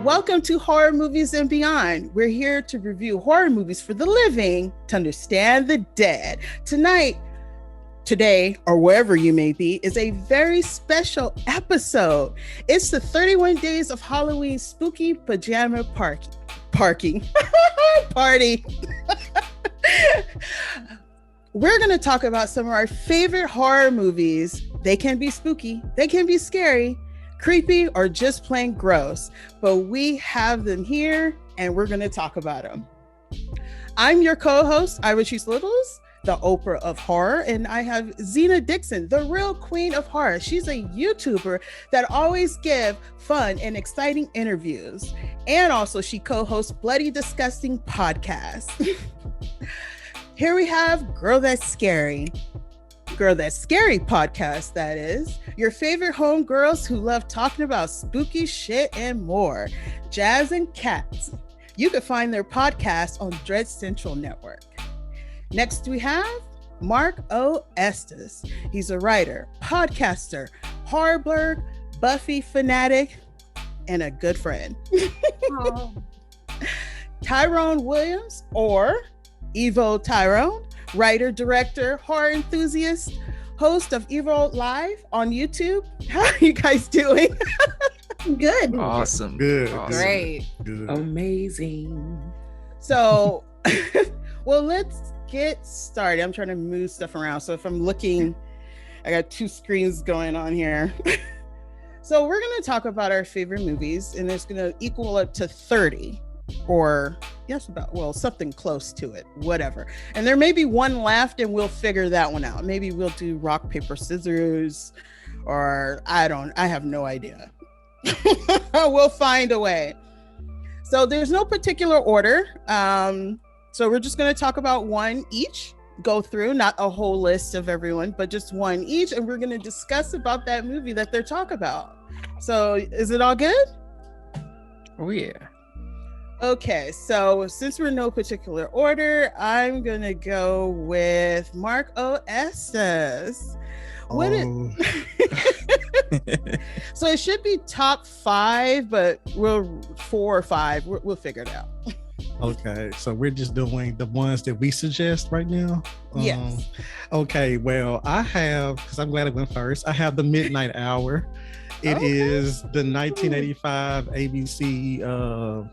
Welcome to Horror Movies and Beyond. We're here to review horror movies for the living to understand the dead. Tonight, today, or wherever you may be, is a very special episode. It's the 31 Days of Halloween Spooky Pajama Party. We're going to talk about some of our favorite horror movies. They can be spooky, they can be scary, creepy, or just plain gross, but we have them here and we're going to talk about them. I'm your co-host, Ivotres Littles, the Oprah of horror, and I have Zena Dixon, the real queen of horror. She's a YouTuber that always gives fun and exciting interviews, and also she co-hosts Bloody Disgusting podcast. Here we have Girl That's Scary podcast, that is. Your favorite homegirls who love talking about spooky shit and more. Jazz and Cats. You can find their podcast on Dread Central Network. Next we have Mark O. Estes. He's a writer, podcaster, horror blurb, Buffy fanatic, and a good friend. Tyrone Williams, or Evol Tyrone, writer, director, horror enthusiast, host of Evol Live on YouTube. How are you guys doing? Good. Awesome. Good. Awesome. Great. Good. Amazing. So, well, let's get started. I'm trying to move stuff around. So if I'm looking, I got two screens going on here. So we're going to talk about our favorite movies, and it's going to equal up to 30. Or yes, something close to it, whatever. And there may be one left and we'll figure that one out. Maybe we'll do rock, paper, scissors, or I have no idea. We'll find a way. So there's no particular order. So we're just going to talk about one each, go through, not a whole list of everyone, but just one each. And we're going to discuss about that movie that they're talking about. So is it all good? Oh, yeah. Okay, so since we're in no particular order, I'm gonna go with Mark O. Estes. So it should be top 5, but 4 or 5. We'll figure it out. Okay, so we're just doing the ones that we suggest right now. Yes. Okay, well, I have, because I'm glad it went first, I have The Midnight Hour. It is the 1985 ABC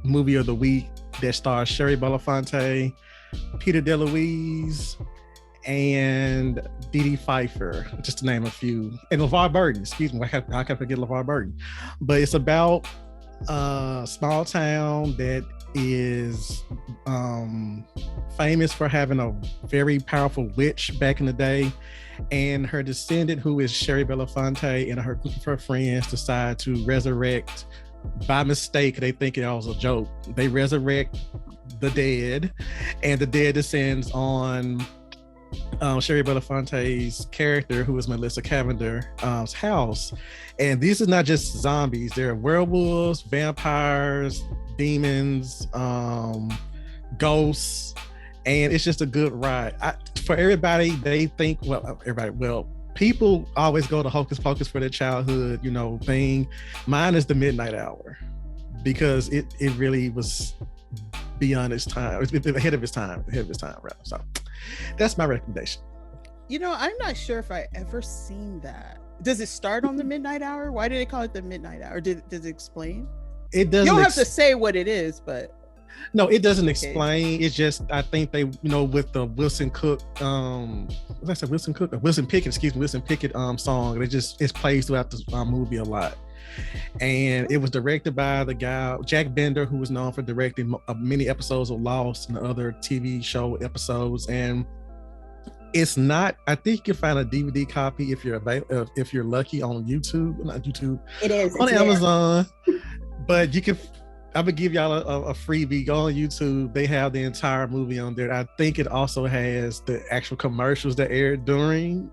movie of the week that stars Shari Belafonte, Peter DeLuise, and Dee Dee Pfeiffer, just to name a few, and LeVar Burton. Excuse me, I can't forget LeVar Burton. But it's about a small town that is famous for having a very powerful witch back in the day, and her descendant, who is Shari Belafonte, and her group of her friends decide to resurrect. By mistake, they think it was a joke. They resurrect the dead, and the dead descends on Shari Belafonte's character, who is Melissa Cavender's house. And these are not just zombies. They're werewolves, vampires, demons, ghosts, and it's just a good ride. For everybody, they think, people always go to Hocus Pocus for their childhood, thing. Mine is The Midnight Hour, because it really was beyond its time. It's ahead of its time, right? So that's my recommendation. I'm not sure if I ever seen that. Does it start on The Midnight Hour? Why do they call it The Midnight Hour? Does it explain? It doesn't. You don't have to say what it is, but. No, it doesn't explain. It's just, I think they, with the Wilson Pickett song, it plays throughout the movie a lot. And it was directed by the guy, Jack Bender, who was known for directing many episodes of Lost and other TV show episodes. And it's not, I think you can find a DVD copy if you're lucky on YouTube, not YouTube. It is. On Amazon. But you can, I'm gonna give y'all a freebie. Go on YouTube. They have the entire movie on there. I think it also has the actual commercials that aired during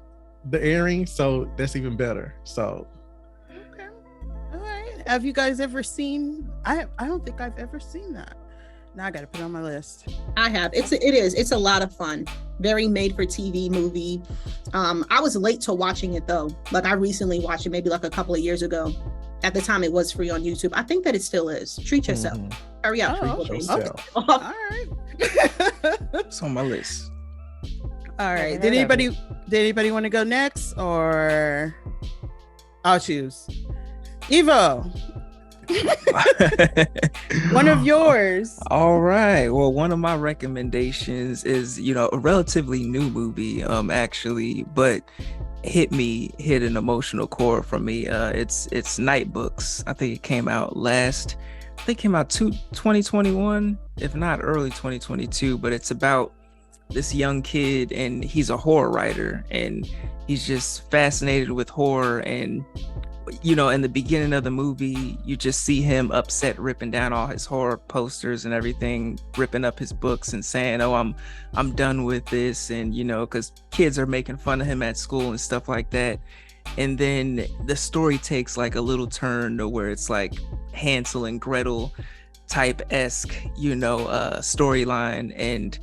the airing, so that's even better. So, okay, all right. Have you guys ever seen? I don't think I've ever seen that. Now I got to put it on my list. I have. It's a lot of fun. Very made for TV movie. I was late to watching it though. Like I recently watched it, maybe like a couple of years ago. At the time, it was free on YouTube. I think that it still is. Treat yourself. Hurry up. Oh, Treat okay. yourself. All right. It's on my list. All right. Did anybody want to go next, or I'll choose? Evo, one of yours. All right. Well, one of my recommendations is, a relatively new movie, actually, but hit an emotional chord for me. It's Night Books. I think it came out 2021, if not early 2022, but it's about this young kid, and he's a horror writer, and he's just fascinated with horror. And in the beginning of the movie, you just see him upset, ripping down all his horror posters and everything, ripping up his books and saying, "Oh, I'm done with this," and because kids are making fun of him at school and stuff like that. And then the story takes like a little turn to where it's like Hansel and Gretel type-esque, storyline, and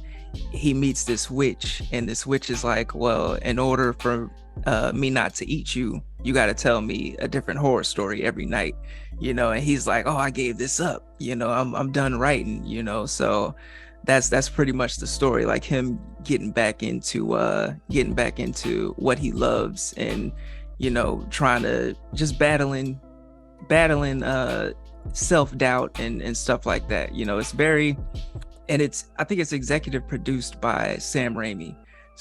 he meets this witch, and this witch is like, "Well, in order for me not to eat you, you got to tell me a different horror story every night," and he's like, "Oh, I gave this up, I'm done writing," so that's pretty much the story, like him getting back into what he loves, and trying to just battling self-doubt and stuff like that. It's very, and I think it's executive produced by Sam Raimi,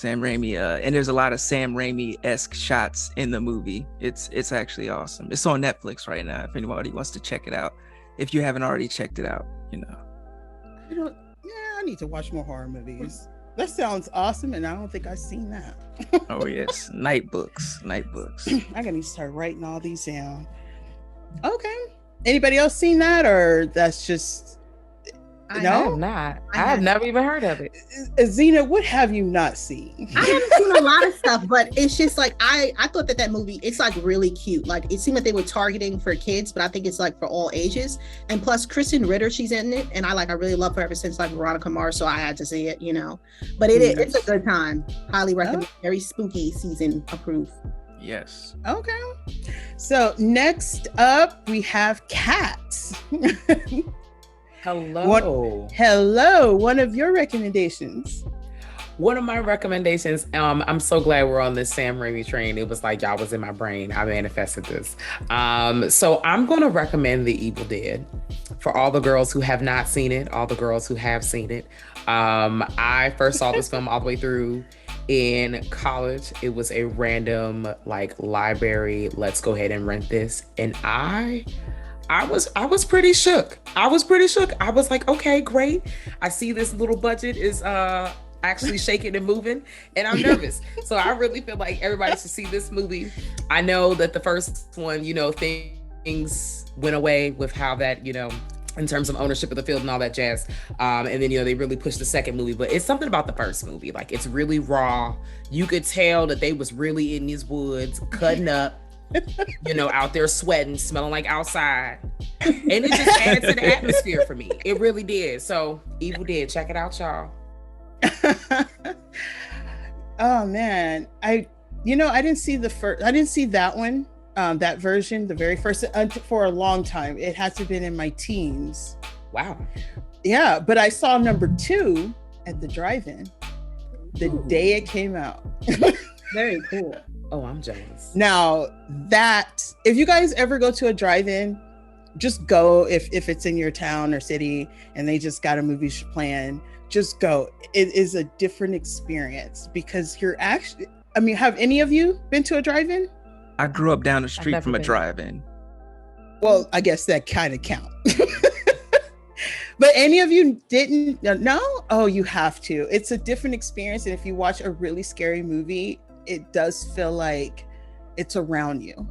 and there's a lot of Sam Raimi-esque shots in the movie. It's actually awesome. It's on Netflix right now if anybody wants to check it out, if you haven't already checked it out. I need to watch more horror movies. That sounds awesome, and I don't think I've seen that. Oh yes, Night Books. I gotta start writing all these down. Okay. Anybody else seen that, or that's just I have not. I have never even heard of it. Zena, what have you not seen? I haven't seen a lot of stuff, but it's just like I thought that movie, it's like really cute. Like it seemed like they were targeting for kids, but I think it's like for all ages. And plus Kristen Ritter, she's in it, and I really love her ever since like Veronica Mars, so I had to see it, But it's a good time. Highly recommend. Very spooky season approved. Yes. Okay. So next up we have Cats. Hello. Hello. One of your recommendations. One of my recommendations, I'm so glad we're on this Sam Raimi train. It was like y'all was in my brain. I manifested this. So I'm going to recommend The Evil Dead for all the girls who have not seen it, all the girls who have seen it. I first saw this film all the way through in college. It was a random library, let's go ahead and rent this. And I was pretty shook. I was like, okay, great. I see this little budget is actually shaking and moving, and I'm nervous. So I really feel like everybody should see this movie. I know that the first one, things went away with how that, in terms of ownership of the field and all that jazz. And then, they really pushed the second movie, but it's something about the first movie. Like it's really raw. You could tell that they was really in these woods, cutting up, out there sweating, smelling like outside. And it just added to the atmosphere for me. It really did. So Evil Dead, check it out, y'all. Oh man. I didn't see that one, that version, the very first, for a long time. It has to have been in my teens. Wow. Yeah, but I saw number 2 at the drive-in the day it came out. Very cool. Oh, I'm jealous. Now that, if you guys ever go to a drive-in, just go if it's in your town or city and they just got a movie playing, just go. It is a different experience because you're actually, have any of you been to a drive-in? I grew up down the street from a drive-in. Well, I guess that kind of count. But any of you didn't? No? Oh, you have to. It's a different experience. And if you watch a really scary movie, it does feel like it's around you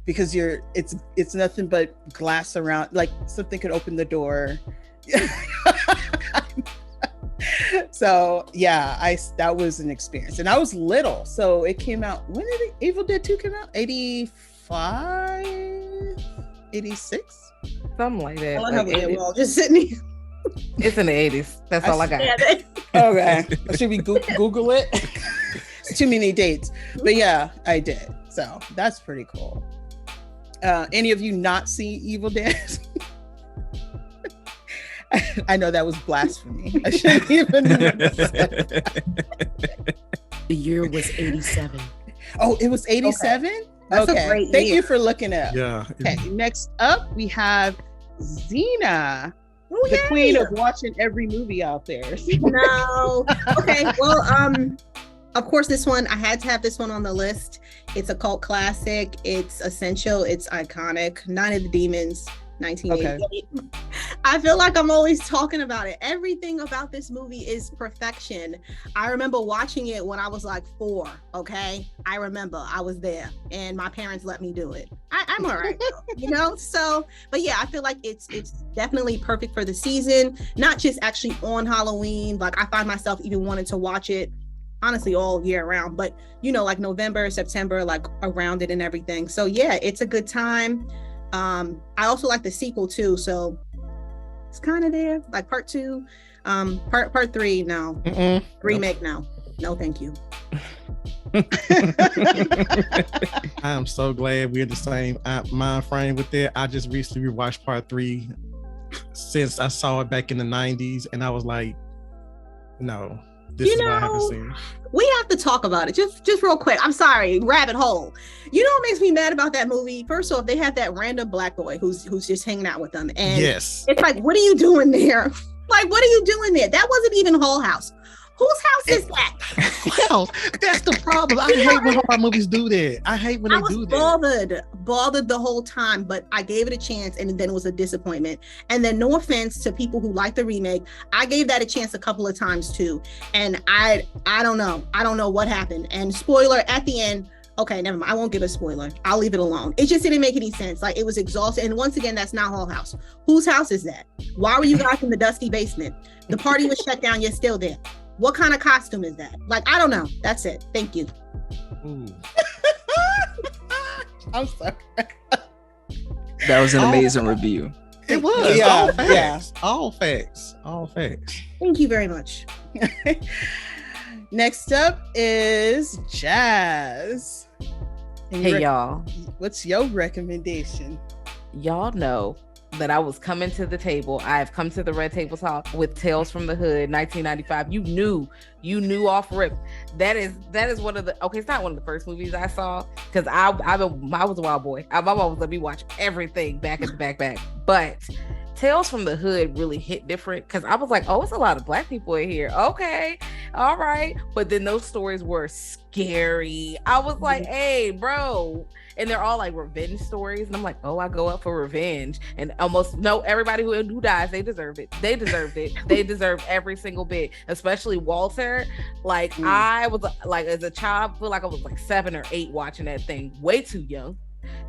because it's nothing but glass around, like something could open the door. So yeah, that was an experience, and I was little, so it came out, when did Evil Dead 2 come out? 85, 86, something like that. I love how just sitting here. It's in the 80s. That's all I got. Okay, should we Google it? It's too many dates, but yeah, I did. So that's pretty cool. Any of you not seen Evil Dead? I know that was blasphemy. I shouldn't even. The year was 87. Oh, it was 87? That's a okay. great Thank year. you for looking up. Yeah. Okay, next up we have Zena, Oh, the yeah. queen of watching every movie out there. No. Okay. Well, of course, this one, I had to have this one on the list. It's a cult classic. It's essential. It's iconic. Night of the Demons, 1988. Okay. I feel like I'm always talking about it. Everything about this movie is perfection. I remember watching it when I was like 4. Okay. I remember I was there and my parents let me do it. I'm all right, you know? So, but yeah, I feel like it's definitely perfect for the season, not just actually on Halloween. Like I find myself even wanting to watch it honestly all year round, but you know, like November, September, like around it and everything. So yeah, it's a good time. I also like the sequel too, so it's kind of there, like part 2, part 3. No. Remake. No thank you. I am so glad we're the same mind frame with that. I just recently rewatched part 3 since I saw it back in the 90s, and I was like, no, this is what I haven't seen. We have to talk about it just real quick. I'm sorry, rabbit hole. You know what makes me mad about that movie? First off, they have that random black boy who's just hanging out with them, and yes, it's like, what are you doing there? Like, what are you doing there? That wasn't even Hull House. Whose house is that? Well, that's the problem. I hate when horror movies do that. I hate when they do that. I was bothered the whole time, but I gave it a chance, and then it was a disappointment. And then, no offense to people who like the remake, I gave that a chance a couple of times too. And I don't know. I don't know what happened. And spoiler at the end. Okay, never mind. I won't give a spoiler. I'll leave it alone. It just didn't make any sense. Like, it was exhausting. And once again, that's not Hull House. Whose house is that? Why were you guys in the dusty basement? The party was shut down. You're still there. What kind of costume is that? Like, I don't know. That's it. Thank you. I'm sorry. That was an amazing review. It was. Yeah, all facts. yeah. All facts. All facts. Thank you very much. Next up is Jazz. And Hey, y'all. What's your recommendation? Y'all know that I was coming to the table. I have come to the Red Table Talk with Tales from the Hood, 1995. You knew off rip. That is one of the, okay, it's not one of the first movies I saw, because I was a wild boy. My mom let me watch everything back and back. But Tales from the Hood really hit different, because I was like, oh, it's a lot of black people in here. Okay, all right. But then those stories were scary. I was like, hey, bro. And they're all like revenge stories. And I'm like, oh, I go up for revenge. And almost everybody who dies, they deserved it. They deserved it. They deserved every single bit, especially Walter. Like, I was like, as a child, I feel like I was like 7 or 8 watching that thing, way too young.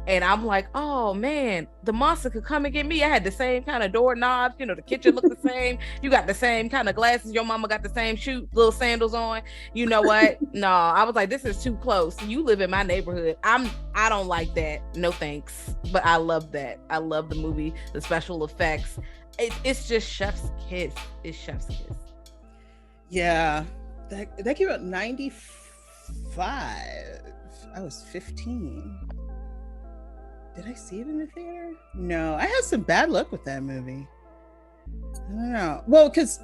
And I'm like, oh man, the monster could come and get me. I had the same kind of doorknobs, the kitchen looked the same. You got the same kind of glasses. Your mama got the same little sandals on. You know what? No, I was like, this is too close. You live in my neighborhood. I don't like that. No thanks. But I love that. I love the movie, the special effects. It's just chef's kiss. It's chef's kiss. Yeah, that came out 95. I was 15. Did I see it in the theater? No, I had some bad luck with that movie. I don't know. Well, because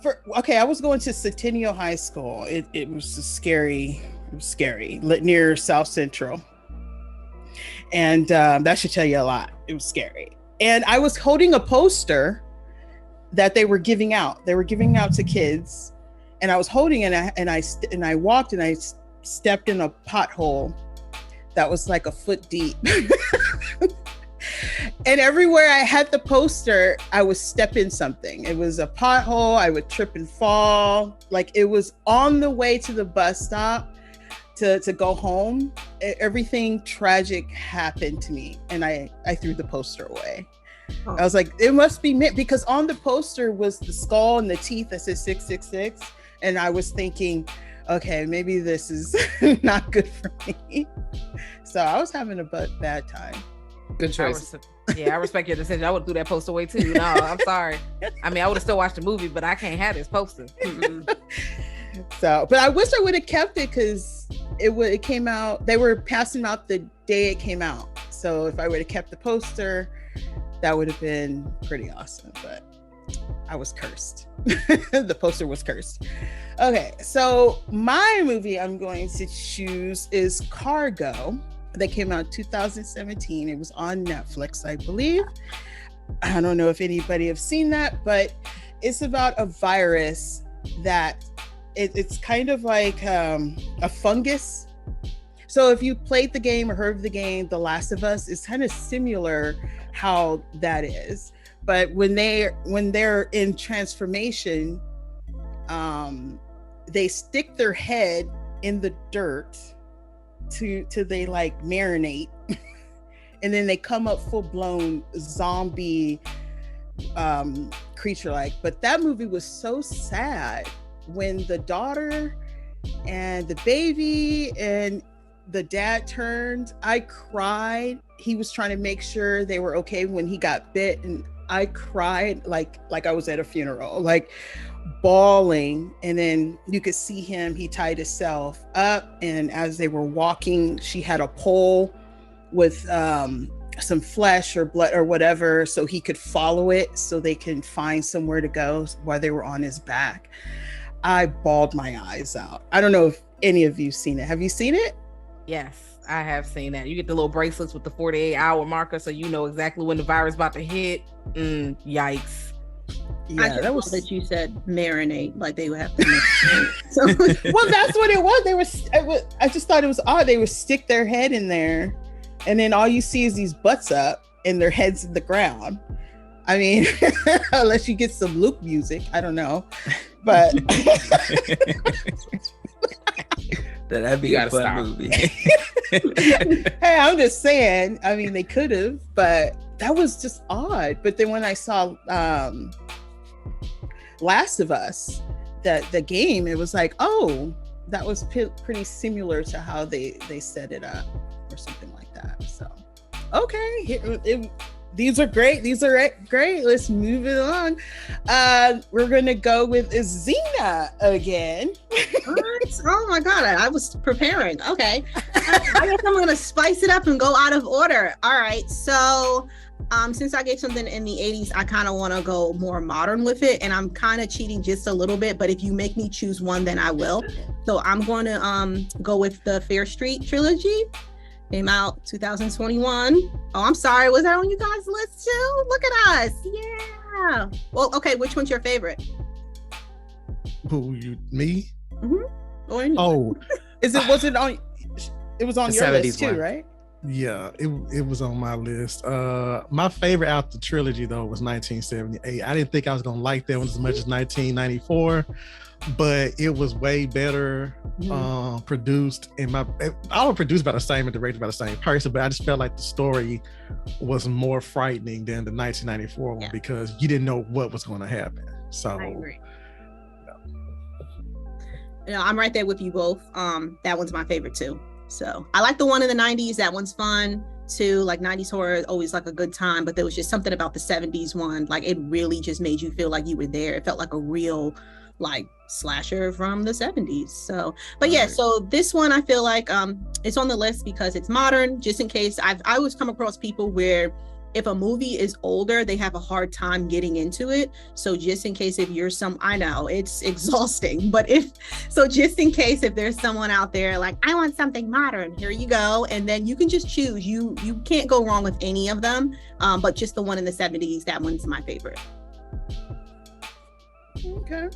I was going to Centennial High School. It was scary. It was scary, near South Central. And that should tell you a lot. It was scary. And I was holding a poster that they were giving out. They were giving out to kids. And I was holding it, and I walked, and I stepped in a pothole that was like a foot deep. And everywhere I had the poster, I was stepping something. It was a pothole. I would trip and fall. Like, it was on the way to the bus stop to go home. Everything tragic happened to me, and I threw the poster away. I was like, it must be meant, because on the poster was the skull and the teeth that said 666. And I was thinking, okay, maybe this is not good for me. So I was having a bad time. Good choice. I respect your decision. I would do that poster away too. No, I'm sorry. I mean, I would have still watched the movie, but I can't have this poster. So, but I wish I would have kept it, because it came out. They were passing out the day it came out. So if I would have kept the poster, that would have been pretty awesome, but I was cursed. The poster was cursed. Okay, so my movie I'm going to choose is Cargo. That came out in 2017. It was on Netflix, I believe. I don't know if anybody have seen that, but it's about a virus that it's kind of like a fungus. So if you played the game or heard of the game, The Last of Us, is kind of similar how that is. But when they're in transformation, they stick their head in the dirt to they like marinate, and then they come up full-blown zombie creature like. But that movie was so sad when the daughter and the baby and the dad turned. I cried. He was trying to make sure they were okay when he got bit, and I cried like I was at a funeral, like bawling. And then you could see him, he tied himself up, and as they were walking, she had a pole with some flesh or blood or whatever, so he could follow it so they can find somewhere to go while they were on his back. I bawled my eyes out. I don't know if any of you seen it. Have you seen it? Yes, I have seen that. You get the little bracelets with the 48-hour marker, so you know exactly when the virus about to hit. Yikes. Yeah, that was that you said marinate, like they would have to marinate. Well, that's what it was. I just thought it was odd. They would stick their head in there, and then all you see is these butts up and their heads in the ground. I mean, unless you get some loop music, I don't know. But that'd be a fun movie. Hey, I'm just saying. I mean, they could have, but that was just odd. But then when I saw Last of Us, the game, it was like, oh, that was pretty similar to how they set it up or something like that. So, okay, these are great. Let's move it on. We're gonna go with Zena again. What? Oh my god, I was preparing. Okay, I guess I'm gonna spice it up and go out of order. All right, so since I gave something in the 80s, I kind of want to go more modern with it, and I'm kind of cheating just a little bit, but if you make me choose one, then I will. So I'm going to go with the Fear Street trilogy. Came out 2021. Oh, I'm sorry. Was that on you guys' list too? Look at us. Yeah. Well, okay. Which one's your favorite? Me? Mm-hmm. Oh, was it on your list too, right? Yeah, it was on my list. My favorite out the trilogy though was 1978. I didn't think I was gonna like that one as much as 1994. But it was way better produced. All produced by the same and directed by the same person, but I just felt like the story was more frightening than the 1994 one because you didn't know what was going to happen. So I agree. I'm right there with you both. That one's my favorite too. So I like the one in the 90s. That one's fun too. Like 90s horror, always like a good time, but there was just something about the 70s one. Like it really just made you feel like you were there. It felt like a real like slasher from the 70s. So, but yeah, so this one I feel like it's on the list because it's modern, just in case. I always come across people where if a movie is older, they have a hard time getting into it. So just in case if you're I know it's exhausting, but just in case if there's someone out there like, I want something modern, here you go. And then you can just choose. You can't go wrong with any of them. But just the one in the 70s, that one's my favorite. Okay.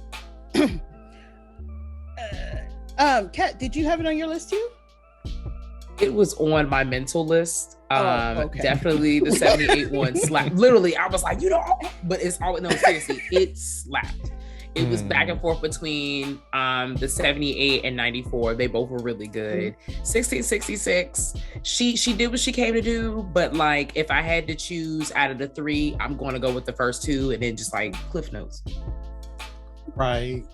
Kat, did you have it on your list too? It was on my mental list. Okay. Definitely the 78 one slapped. Literally, I was like, but it's all, no, seriously, it slapped. It was back and forth between the 78 and 94. They both were really good. 1666, she did what she came to do, but like if I had to choose out of the three, I'm going to go with the first two and then just like cliff notes. Right.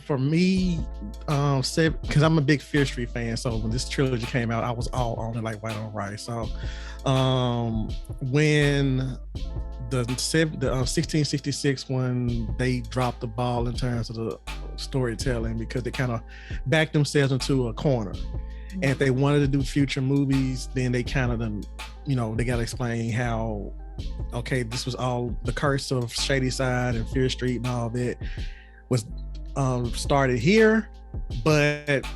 For me, because I'm a big Fear Street fan, so when this trilogy came out, I was all on it like white on rice. So when the 1666 when they dropped the ball in terms of the storytelling because they kind of backed themselves into a corner, And if they wanted to do future movies, then they kind of, they got to explain how, okay, this was all the curse of Shady Side and Fear Street and all that was started here. But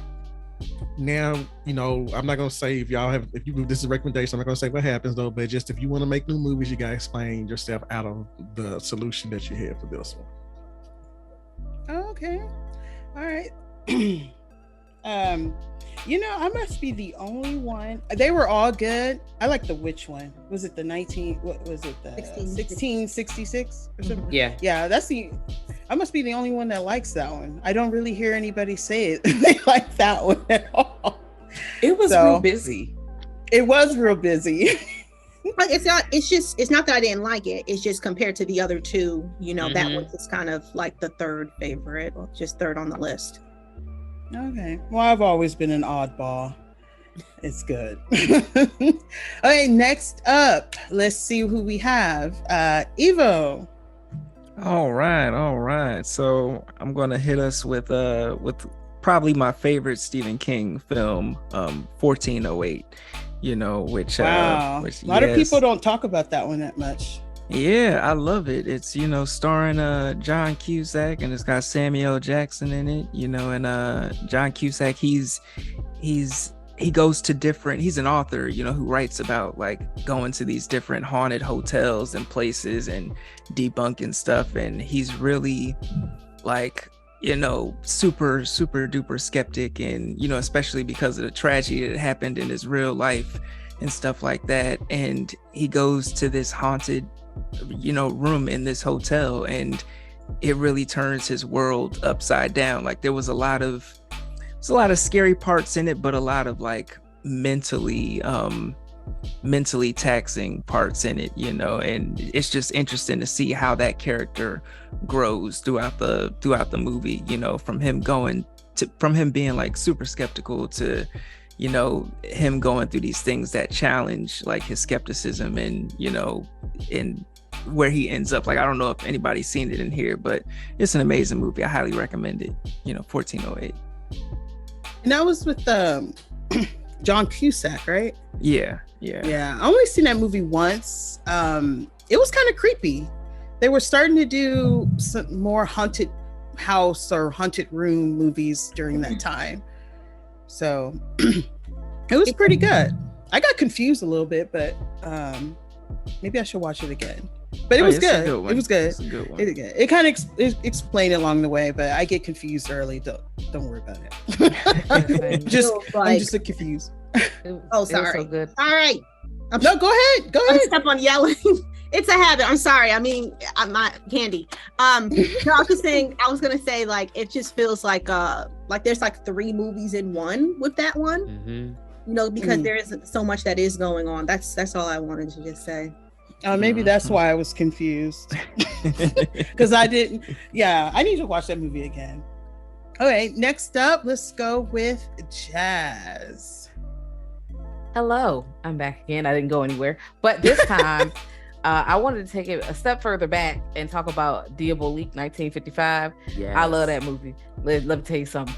now, I'm not going to say this is a recommendation, I'm not going to say what happens though, but just if you want to make new movies, you got to explain yourself out of the solution that you have for this one. Okay. All right. I must be the only one. They were all good. I like the witch one. Was it the 1666 or something? Yeah. Yeah, I must be the only one that likes that one. I don't really hear anybody say it. They like that one at all. It was real busy. It was real busy. But it's not that I didn't like it. It's just compared to the other two, that one is kind of like the third favorite, or just third on the list. Okay. Well, I've always been an oddball. It's good. Okay, next up, let's see who we have. Evo. All right. So I'm gonna hit us with probably my favorite Stephen King film, 1408. Which wow. Which, a lot of people don't talk about that one that much. Yeah, I love it. It's starring John Cusack, and it's got Samuel L. Jackson in it. And John Cusack, he goes to he's an author, who writes about like going to these different haunted hotels and places and debunking stuff, and he's really like super duper skeptic, and especially because of the tragedy that happened in his real life and stuff like that. And he goes to this haunted room in this hotel, and it really turns his world upside down. Like there was a lot of scary parts in it, but a lot of like mentally taxing parts in it, and it's just interesting to see how that character grows throughout the movie, from him being like super skeptical to him going through these things that challenge like his skepticism, and and where he ends up. Like, I don't know if anybody's seen it in here, but it's an amazing movie. I highly recommend it. 1408. And that was with John Cusack, right? Yeah. I only seen that movie once. It was kind of creepy. They were starting to do some more haunted house or haunted room movies during that time. So it was pretty good. I got confused a little bit, but maybe I should watch it again. But it was good. It was good. It's a good one. It kind of explained along the way, but I get confused early. Don't worry about it. I'm just confused. Oh, sorry. So good. All right. No, go ahead. I'm stuck on yelling. It's a habit. I'm sorry. I mean, I'm not Candy. No, I was gonna say like it just feels like there's like 3 movies in one with that one. Because there is so much that is going on. That's all I wanted to just say. Maybe that's why I was confused. Because I didn't. Yeah, I need to watch that movie again. Okay, next up, let's go with Jazz. Hello, I'm back again. I didn't go anywhere, but this time I wanted to take it a step further back and talk about Diabolique 1955. Yes. I love that movie. Let me tell you something.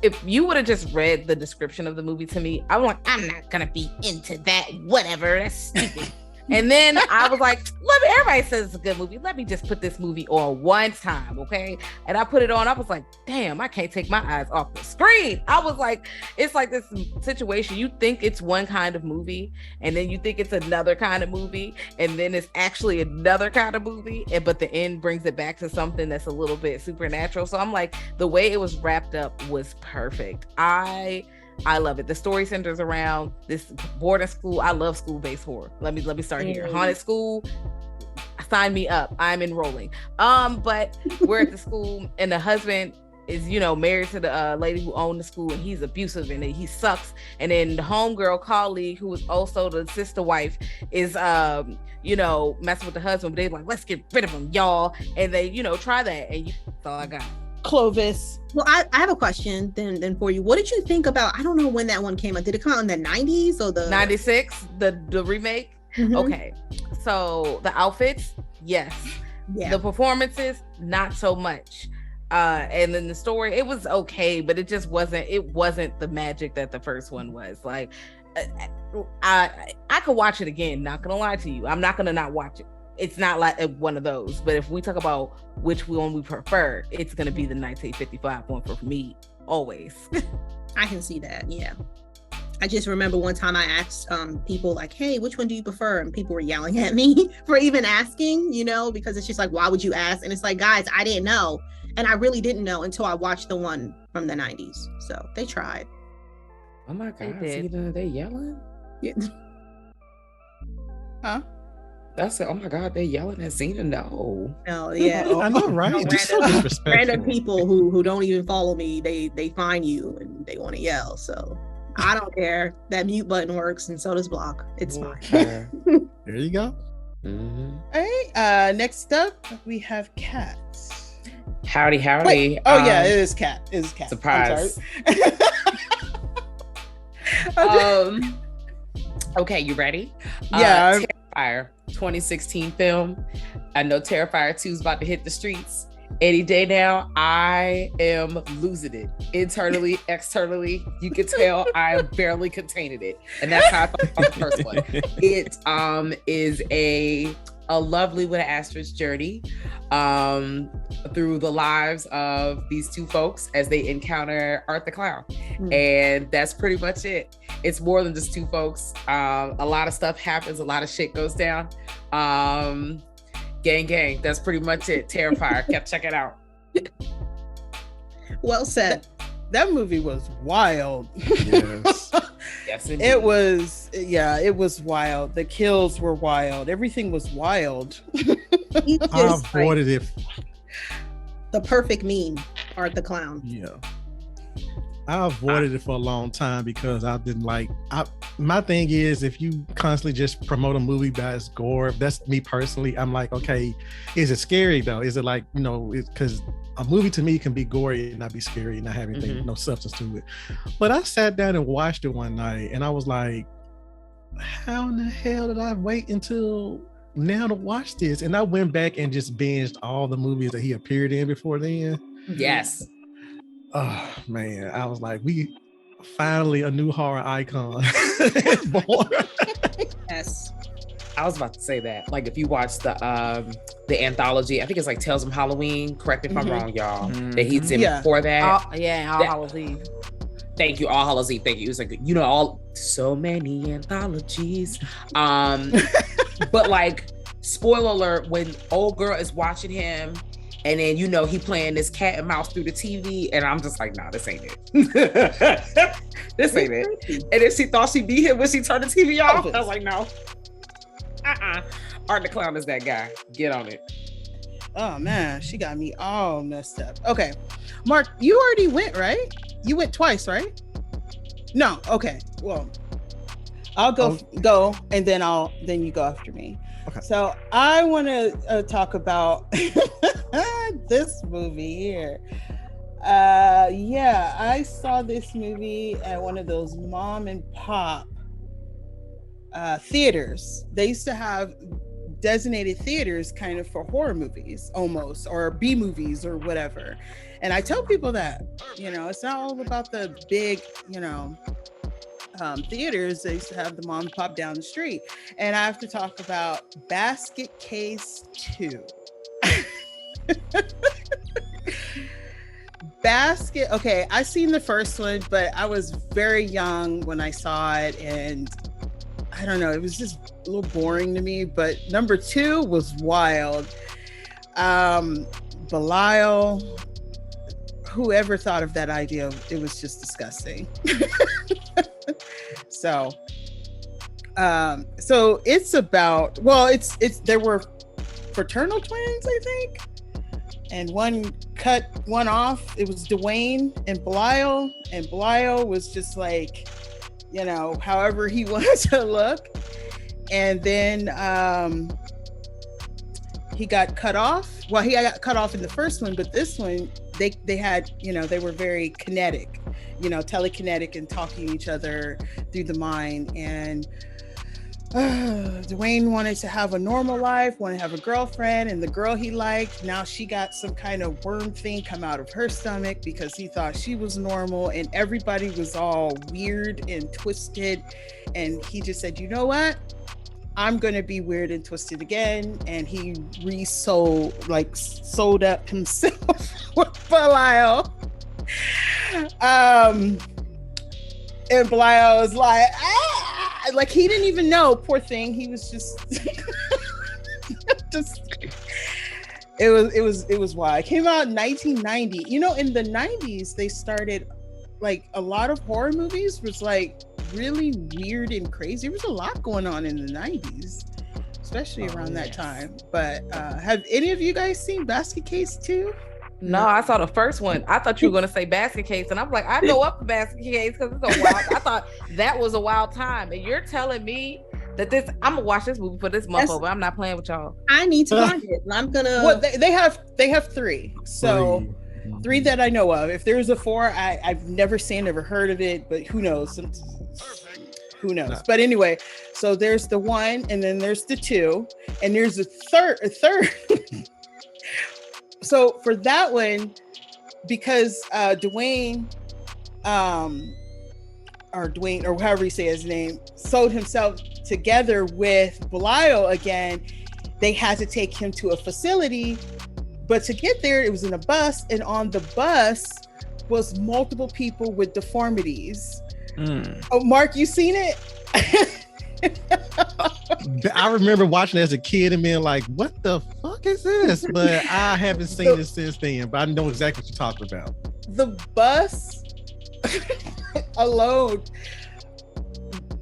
If you would have just read the description of the movie to me, I'm like, I'm not gonna be into that. Whatever, that's stupid. And then I was like, everybody says it's a good movie. Let me just put this movie on one time, okay? And I put it on. I was like, damn, I can't take my eyes off the screen. I was like, it's like this situation. You think it's one kind of movie, and then you think it's another kind of movie, and then it's actually another kind of movie, but the end brings it back to something that's a little bit supernatural. So I'm like, the way it was wrapped up was perfect. I love it. The story centers around this boarding school. I love school-based horror. Let me start here. Haunted school, sign me up. I'm enrolling. But we're at the school, and the husband is, married to the lady who owned the school, and he's abusive and he sucks. And then the homegirl colleague, who is also the sister wife, is messing with the husband. But they're like, let's get rid of him, y'all. And they, try that, and that's all I got. Clovis. Well, I have a question then for you. What did you think about, I don't know when that one came out. Did it come out in the 90s or the 96, the remake? Mm-hmm. Okay. So the outfits, yes. Yeah. The performances, not so much. And then the story, it was okay, but it just wasn't the magic that the first one was. Like, I could watch it again, not gonna lie to you. I'm not gonna not watch it. It's not like one of those. But if we talk about which one we prefer, it's gonna be the 1955 one for me, always. I can see that, yeah. I just remember one time I asked people like, hey, which one do you prefer? And people were yelling at me for even asking, you know, because it's just like, why would you ask? And it's like, guys, I didn't know. And I really didn't know until I watched the one from the 90s. So they tried. Oh my God, Zena, they yelling? Yeah. Huh? That's it. Oh my God, they yelling at Zena? No. No, yeah. I know, right? Just so disrespectful. Random people who don't even follow me, they find you and they want to yell. So I don't care. That mute button works, and so does block. It's fine. There you go. Mm-hmm. All right. Next up, we have Kat. Howdy. Wait. Oh yeah, it is Kat. It is Kat. Surprise. Okay. Okay, you ready? Yeah. Terrifier 2016 film. I know Terrifier 2 is about to hit the streets any day now. I am losing it internally, externally. You can tell I am barely containing it, and that's how I felt about the first one. It is a lovely with an asterisk journey through the lives of these two folks as they encounter Art the Clown. And that's pretty much it. It's more than just two folks. A lot of stuff happens, a lot of shit goes down. Gang, that's pretty much it. Terrifier. Check it out. Well said. That movie was wild. Yes. Yes, indeed. It was wild. The kills were wild. Everything was wild. He's I just avoided it. the perfect meme, Art the Clown. Yeah. I avoided it for a long time because I didn't like. My thing is, if you constantly just promote a movie by its gore, that's me personally. I'm like, okay, is it scary though? Is it like, you know, because a movie to me can be gory and not be scary and not have anything, no substance to it. But I sat down and watched it one night and I was like, how in the hell did I wait until now to watch this? And I went back and just binged all the movies that he appeared in before then. Yes. Oh man, I was like, we finally a new horror icon. Yes. I was about to say that. Like, if you watch the anthology, I think it's like Tales from Halloween. Correct me if I'm wrong, y'all. That he's in before that. All Hallows Eve. Thank you, All Hallows Eve. Thank you. It was like, you know, so many anthologies. But like, spoiler alert, when old girl is watching him, and then, you know, he playing this cat and mouse through the TV, and I'm just like, nah, this ain't it. This ain't it. And then she thought she beat him when she turned the TV off. I was like, no. Art the Clown is that guy. Get on it. Oh man, she got me all messed up. Okay, Mark, you already went, right? You went twice, right? No. Okay. Well, I'll go, and then you go after me. Okay. So I want to talk about this movie here. I saw this movie at one of those mom and pop theaters. They used to have designated theaters kind of for horror movies almost, or B movies or whatever. And I tell people that, you know, it's not all about the big, you know, theaters. They used to have the mom and pop down the street. And I have to talk about Basket Case 2. Okay, I seen the first one, but I was very young when I saw it, and I don't know, it was just a little boring to me. But number 2 was wild. Belial, whoever thought of that idea, it was just disgusting. So it's about, there were fraternal twins, I think, and one cut one off. It was Dwayne and Belial was just like, you know, however he wanted to look. And then he got cut off. Well, he got cut off in the first one, but this one, they had, you know, they were very kinetic, you know, telekinetic and talking to each other through the mind. And Dwayne wanted to have a normal life, wanted to have a girlfriend, and the girl he liked, now she got some kind of worm thing come out of her stomach because he thought she was normal, and everybody was all weird and twisted. And he just said, you know what? I'm gonna be weird and twisted again. And he sold up himself with Belial. And Belial was like he didn't even know, poor thing. He was just it was wild. It came out in 1990. You know, in the 90s they started, like, a lot of horror movies was like really weird and crazy. There was a lot going on in the 90s, especially around that time. But have any of you guys seen Basket Case 2? No, I saw the first one. I thought you were gonna say Basket Case, and I'm like, I know up the Basket Case because it's a wild. I thought that was a wild time, and you're telling me that I'm gonna watch this movie for this month over. I'm not playing with y'all. I need to find it. I'm gonna. Well, they have 3. So 3 that I know of. If there's a 4, I've never seen, never heard of it, but who knows? Who knows? No. But anyway, so there's the 1, and then there's the 2, and there's a third. So for that one, because Dwayne, or however you say his name, sold himself together with Belial again, they had to take him to a facility. But to get there, it was in a bus, and on the bus was multiple people with deformities. Oh, Mark, you seen it? I remember watching it as a kid and being like, what the fuck is this? But I haven't seen it since then, but I know exactly what you're talking about. The bus alone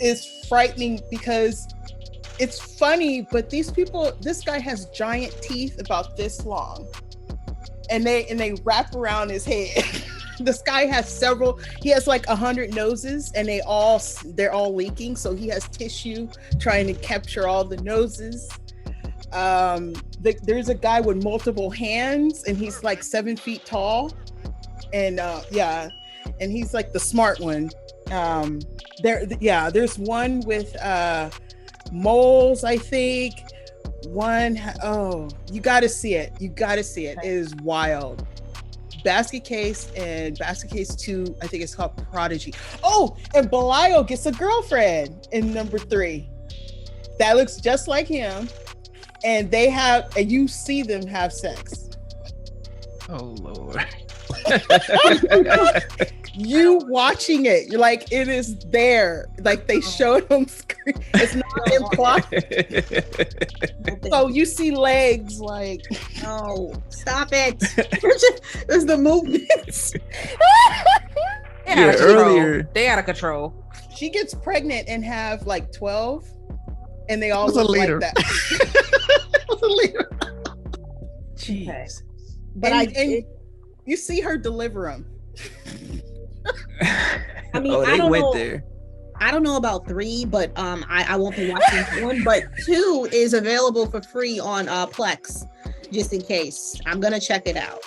is frightening because it's funny, but this guy has giant teeth about this long, and they wrap around his head. This guy has he has like 100 noses, and they're all leaking. So he has tissue trying to capture all the noses. There's a guy with multiple hands, and he's like 7 feet tall. And and he's like the smart one. There's one with moles, I think. You got to see it. It is wild. Basket Case and Basket Case 2, I think it's called Prodigy. Oh, and Belial gets a girlfriend in number 3 that looks just like him, and you see them have sex. Oh Lord. You watching it, you're like, it is there. Like, they showed them screen. It's not implied. So you see legs, like, no, stop it. There's the movements. Earlier they out of control. She gets pregnant and have like 12, and they all look like that. Was a leader. Jeez. But you see her deliver them. I mean, they went there. I don't know about 3, but I won't be watching 1. But 2 is available for free on Plex, just in case. I'm gonna check it out.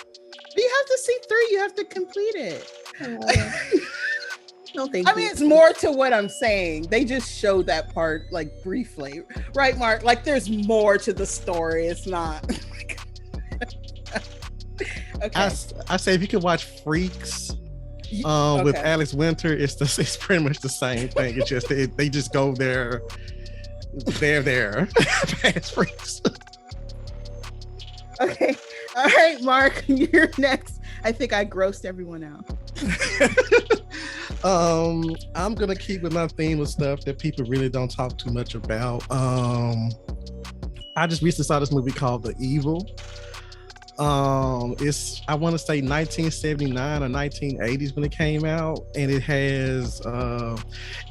You have to see 3. You have to complete it. No, thank I mean, it's more to what I'm saying. They just showed that part like briefly, right, Mark? Like, there's more to the story. It's not. Okay. I say if you can watch Freaks. With Alex Winter, it's pretty much the same thing. It's just they just go there. They're there. Past Freaks. Okay, all right, Mark, you're next. I think I grossed everyone out. I'm gonna keep with my theme of stuff that people really don't talk too much about. I just recently saw this movie called The Evil. It's, I want to say 1979 or 1980s when it came out, and it has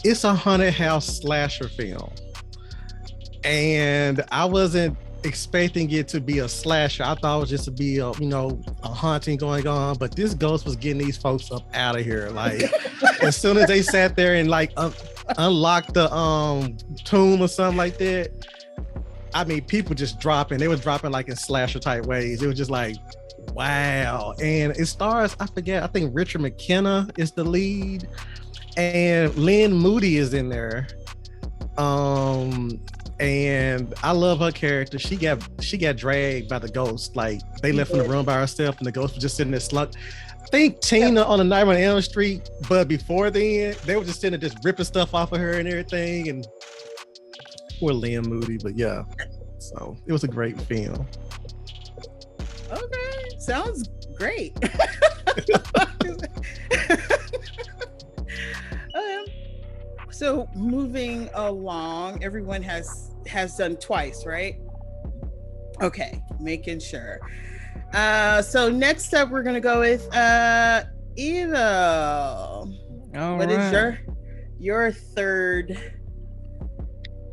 it's a haunted house slasher film, and I wasn't expecting it to be a slasher. I thought it was just to be a haunting going on, but this ghost was getting these folks up out of here. Like, as soon as they sat there and like unlocked the tomb or something like that, I mean, people just dropping. They was dropping like in slasher type ways. It was just like, wow. And it stars, I think Richard McKenna is the lead, and Lynn Moody is in there. And I love her character. She got dragged by the ghost. Like they left in the room by herself, and the ghost was just sitting there slunk. Think Tina on the Night on Elm Street, but before then, they were just sitting there just ripping stuff off of her and everything. And poor Liam Moody, but yeah. So it was a great film. Okay, sounds great. So moving along, everyone has done twice, right? Okay, making sure. So next up, we're gonna go with Evol. What is your third?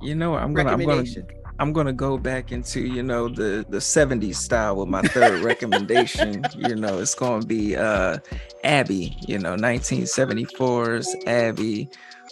You know, I'm gonna go back into, you know, the 70s style with my third recommendation. You know, it's gonna be Abby, you know, 1974's Abby.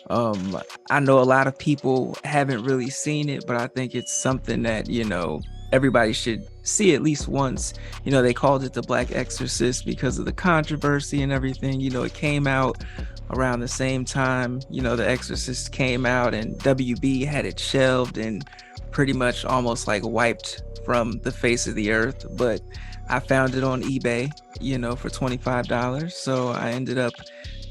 I know a lot of people haven't really seen it, but I think it's something that, you know, everybody should see at least once. You know, they called it the Black Exorcist because of the controversy and everything. You know, it came out around the same time, you know, The Exorcist came out, and WB had it shelved and pretty much almost like wiped from the face of the earth. But I found it on eBay, you know, for $25. So I ended up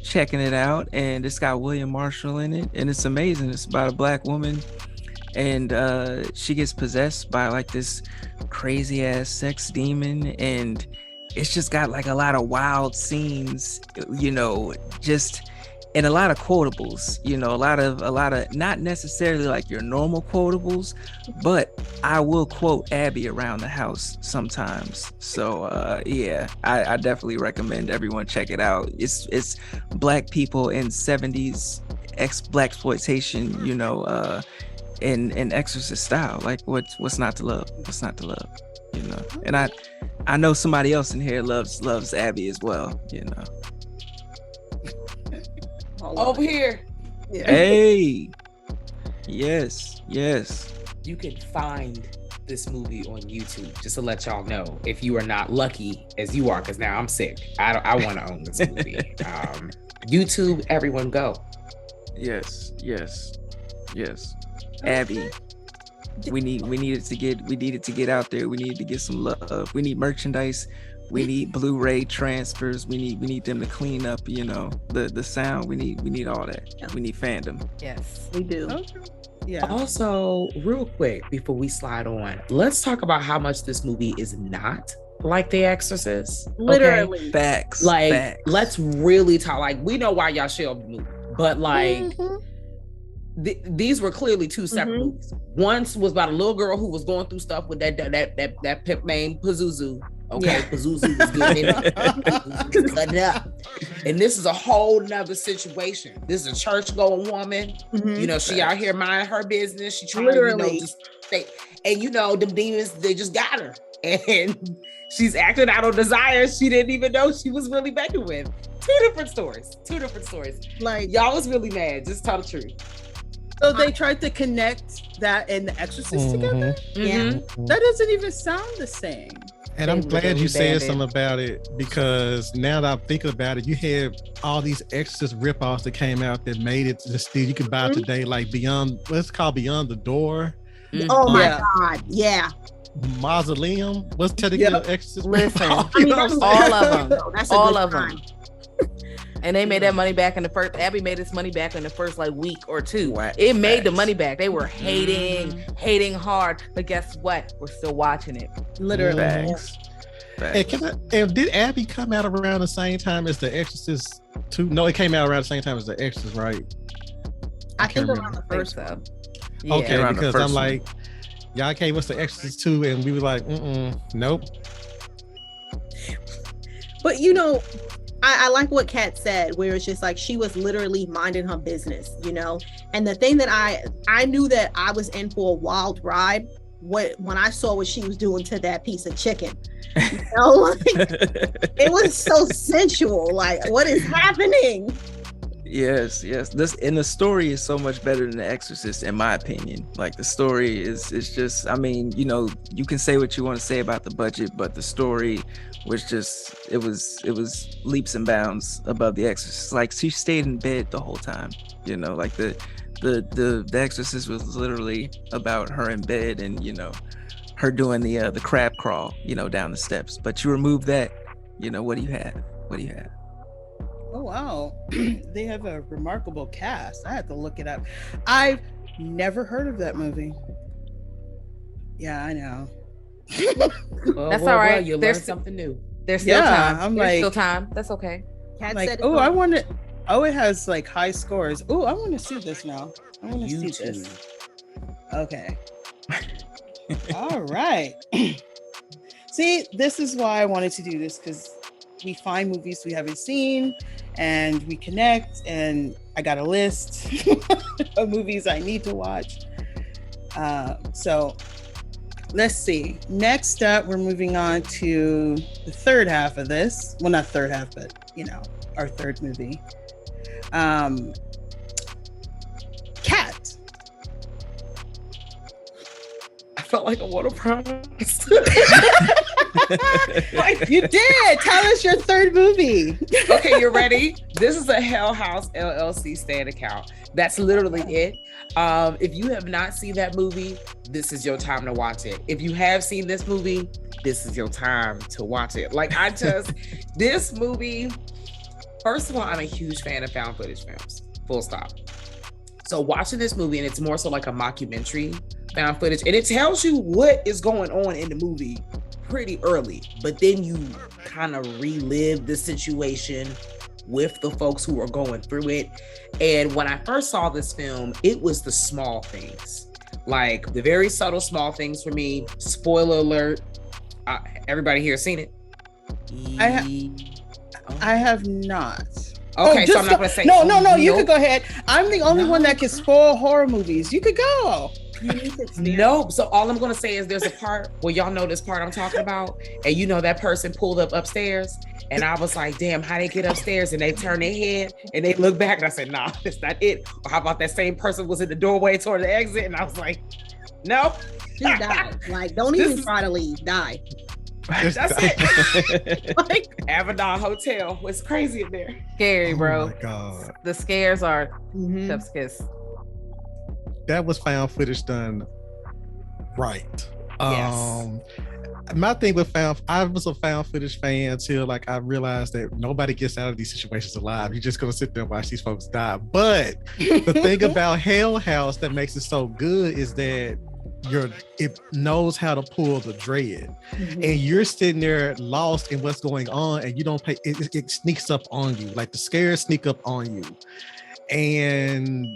checking it out, and it's got William Marshall in it, and it's amazing. It's about a Black woman, and she gets possessed by like this crazy ass sex demon, and it's just got like a lot of wild scenes, you know, just, and a lot of quotables, you know, a lot of not necessarily like your normal quotables, but I will quote Abby around the house sometimes. So yeah, I definitely recommend everyone check it out. It's Black people in 70s blaxploitation, you know, in Exorcist style. Like what's not to love? What's not to love? You know, and I know somebody else in here loves Abby as well, you know. Over here. Yeah. Hey. Yes. You can find this movie on YouTube, just to let y'all know, if you are not lucky as you are, because now I'm sick. I want to own this movie. YouTube, everyone go. Yes. Abby. We needed to get out there. We needed to get some love. We need merchandise. We need Blu-ray transfers. We need them to clean up, you know, the sound. We need all that. Yeah. We need fandom. Yes, We do. Okay. Yeah. Also, real quick before we slide on, let's talk about how much this movie is not like The Exorcist. Okay? Literally. Facts. Like, Facts. let's really talk. Like, we know why y'all shelved the movie, but like, Mhm. these were clearly two separate movies. One was about a little girl who was going through stuff with that pimp named Pazuzu. Okay, Yeah. Pazuzu was getting it. Pazuzu was cutting up. And this is a whole nother situation. This is a church-going woman. Mhm. You know, she out here minding her business. She trying to, Literally. you know, just stay. And you know, them demons, they just got her. And she's acting out on desires she didn't even know she was really begging with. Two different stories. Like, Y'all was really mad. Just tell the truth. So they tried to connect that and The Exorcist together. yeah. That doesn't even sound the same. And I'm They glad you literally said banned something about it, because now that I'm thinking about it, you had all these Exorcist ripoffs that came out that made it just you could buy today, like what's called Beyond the Door, Oh my Yeah. God. Yeah. Mausoleum. What's technically Yep. an Exorcist Listen, ripoff? I mean, You know what I'm all saying? of them. No, that's a All good of them. time. And they made that money back in the first. Abby made its money back in the first like week or two. Wow. It made the Facts. money back. They were hating hard. But guess what? We're still watching it. Literally. Facts. And did Abby come out around the same time as The Exorcist 2? No, it came out around the same time as The Exorcist, right? I can't think around the I think first so. one. Yeah. Okay, around the because first I'm one. like, y'all gave us The Exorcist 2, and we were like, nope. But you know, I like what Kat said, where it's just like she was literally minding her business, you know. And the thing that I knew that I was in for a wild ride when I saw what she was doing to that piece of chicken. You know, like, it was so sensual. Like, what is happening? Yes. The story is so much better than The Exorcist, in my opinion. Like, the story is just, I mean, you know, you can say what you want to say about the budget, but the story was just, it was leaps and bounds above The Exorcist. Like, she stayed in bed the whole time, you know, like the The Exorcist was literally about her in bed and her doing the crab crawl down the steps. But you remove that, what do you have? Oh wow, they have a remarkable cast. I have to look it up. I've never heard of that movie. Yeah, I know. That's all right. You learn something new. There's still time. There's still time. That's okay. Like, oh, I want to. Oh, it has like high scores. Oh, I want to see this now. I want to see this. Okay. All right. See, this is why I wanted to do this, because we find movies we haven't seen and we connect, and I got a list of movies I need to watch. So let's see. Next up, we're moving on to the third half of this. Well, not third half, but our third movie. Cat. I felt like a water promise. You did. Tell us your third movie. Okay, you ready? This is a Hell House LLC stand account. That's literally it. If you have not seen that movie, this is your time to watch it. If you have seen this movie, this is your time to watch it. Like, this movie, first of all, I'm a huge fan of found footage films, full stop. So watching this movie, and it's more so like a mockumentary found footage, and it tells you what is going on in the movie pretty early, but then you kind of relive the situation with the folks who are going through it. And when I first saw this film, it was the small things, like the very subtle small things for me. Spoiler alert, everybody here seen it? I have not. Okay, so I'm not gonna say. No, you could go ahead. I'm the only one that can spoil horror movies. You could go. No, so all I'm gonna say is there's a part where y'all know this part I'm talking about, and that person pulled up upstairs, and I was like, damn, how they get upstairs? And they turn their head and they look back, and I said, nah, that's not it. Or how about that same person was in the doorway toward the exit, and I was like, no. She died. Like, don't even try to leave. Die. That's it. Like Avalon Hotel was crazy in there. Scary, bro. Oh my God. The scares are chef's kiss. That was found footage done right. Yes. My thing with I was a found footage fan until like I realized that nobody gets out of these situations alive. You're just gonna sit there and watch these folks die. But the thing about Hell House that makes it so good is that it knows how to pull the dread, and you're sitting there lost in what's going on, and you don't pay. It sneaks up on you, like the scares sneak up on you, and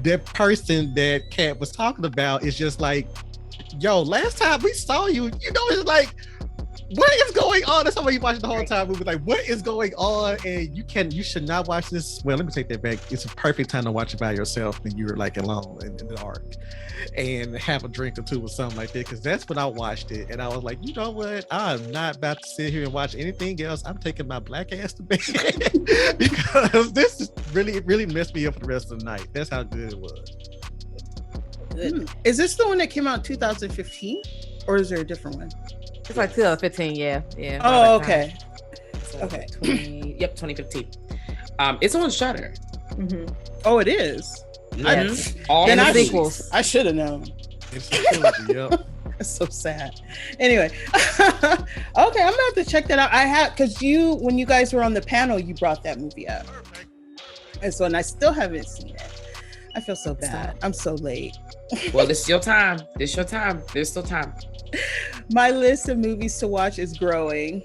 that person that Kat was talking about is just like, yo, last time we saw you, it's like, what is going on? That's somebody you watching the whole time movie, like, what is going on? And you should not watch this. Well, let me take that back. It's a perfect time to watch it by yourself when you're like alone in the dark and have a drink or two or something like that. Because that's when I watched it, and I was like, you know what? I'm not about to sit here and watch anything else. I'm taking my black ass to bed because this is really messed me up for the rest of the night. That's how good it was. Is this the one that came out in 2015, or is there a different one? It's like 2015, yeah. Oh, okay. Okay. 2015. It's on Shudder. Oh, it is. Yes. All the sequels. I should have known. It's yep. That's so sad. Anyway, okay, I'm gonna have to check that out. I have, because when you guys were on the panel, you brought that movie up, and I still haven't seen it. I feel so bad. I'm so late. Well, this is your time. There's still time. My list of movies to watch is growing.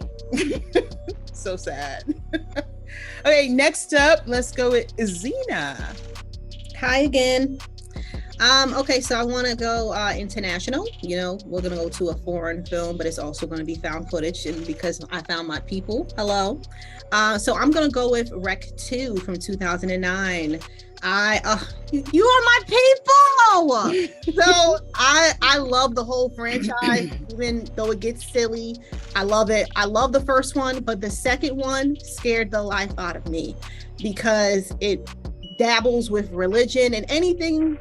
So sad. Okay, next up, let's go with Zena. Hi again. Okay, so I want to go international. We're gonna go to a foreign film, but it's also going to be found footage, and because I found my people. Hello. So I'm gonna go with Rec 2 from 2009. You are my people. So I love the whole franchise, even though it gets silly. I love it. I love the first one, but the second one scared the life out of me because it dabbles with religion, and anything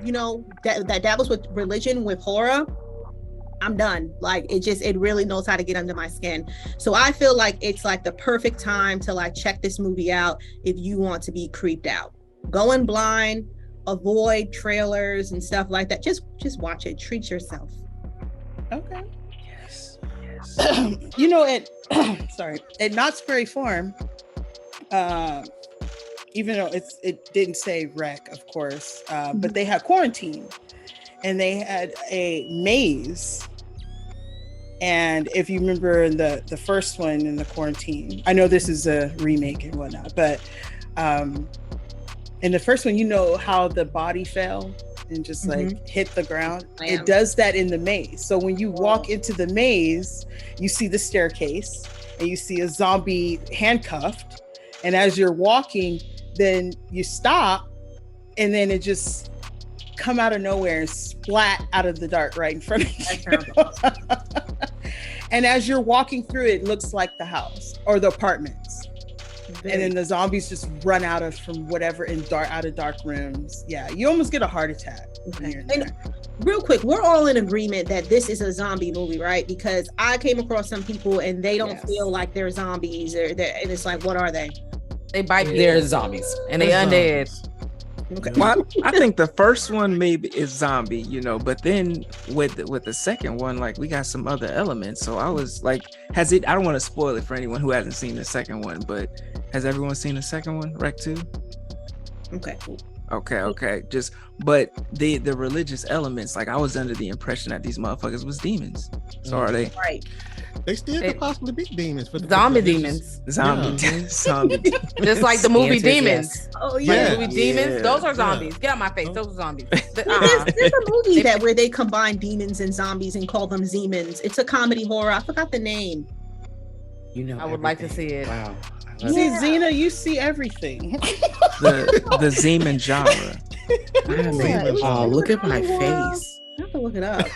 that dabbles with religion with horror, I'm done. Like, it really knows how to get under my skin. So I feel like it's like the perfect time to like check this movie out if you want to be creeped out. Going blind, avoid trailers and stuff like that. Just watch it. Treat yourself. Okay. Yes. You know, at at Knott's Berry Farm, even though it didn't say rec, of course, but they had quarantine, and they had a maze. And if you remember in the first one in the quarantine, I know this is a remake and whatnot, but in the first one, you know how the body fell and just like hit the ground. It does that in the maze. So when you walk into the maze, you see the staircase and you see a zombie handcuffed. And as you're walking, then you stop, and then it just come out of nowhere and splat out of the dark right in front of you. And as you're walking through, it looks like the house or the apartments. And then the zombies just run out of dark rooms. Yeah, you almost get a heart attack. Okay. And real quick, we're all in agreement that this is a zombie movie, right? Because I came across some people and they don't feel like they're zombies, and it's like, what are they? They bite. They're zombies, and they undead. Okay. Well, I think the first one maybe is zombie, you know, but then with the second one, like, we got some other elements. So I was like, I don't want to spoil it for anyone who hasn't seen the second one, but has everyone seen the second one, Rec 2? Okay. Okay. But the religious elements, like, I was under the impression that these motherfuckers was demons. So are they? Right. They still could possibly be demons. For the Zombie demons. Zombie. Just like the movie Demons. Yes. Oh yeah. The movie Demons. Those are zombies. Get out my face. Those are zombies. There's a movie where they combine demons and zombies and call them Zemans. It's a comedy horror. I forgot the name. You know, I would like to see it. Wow. See, Zena, you see everything. the Zeman genre. Oh, look at my face. I have to look it up.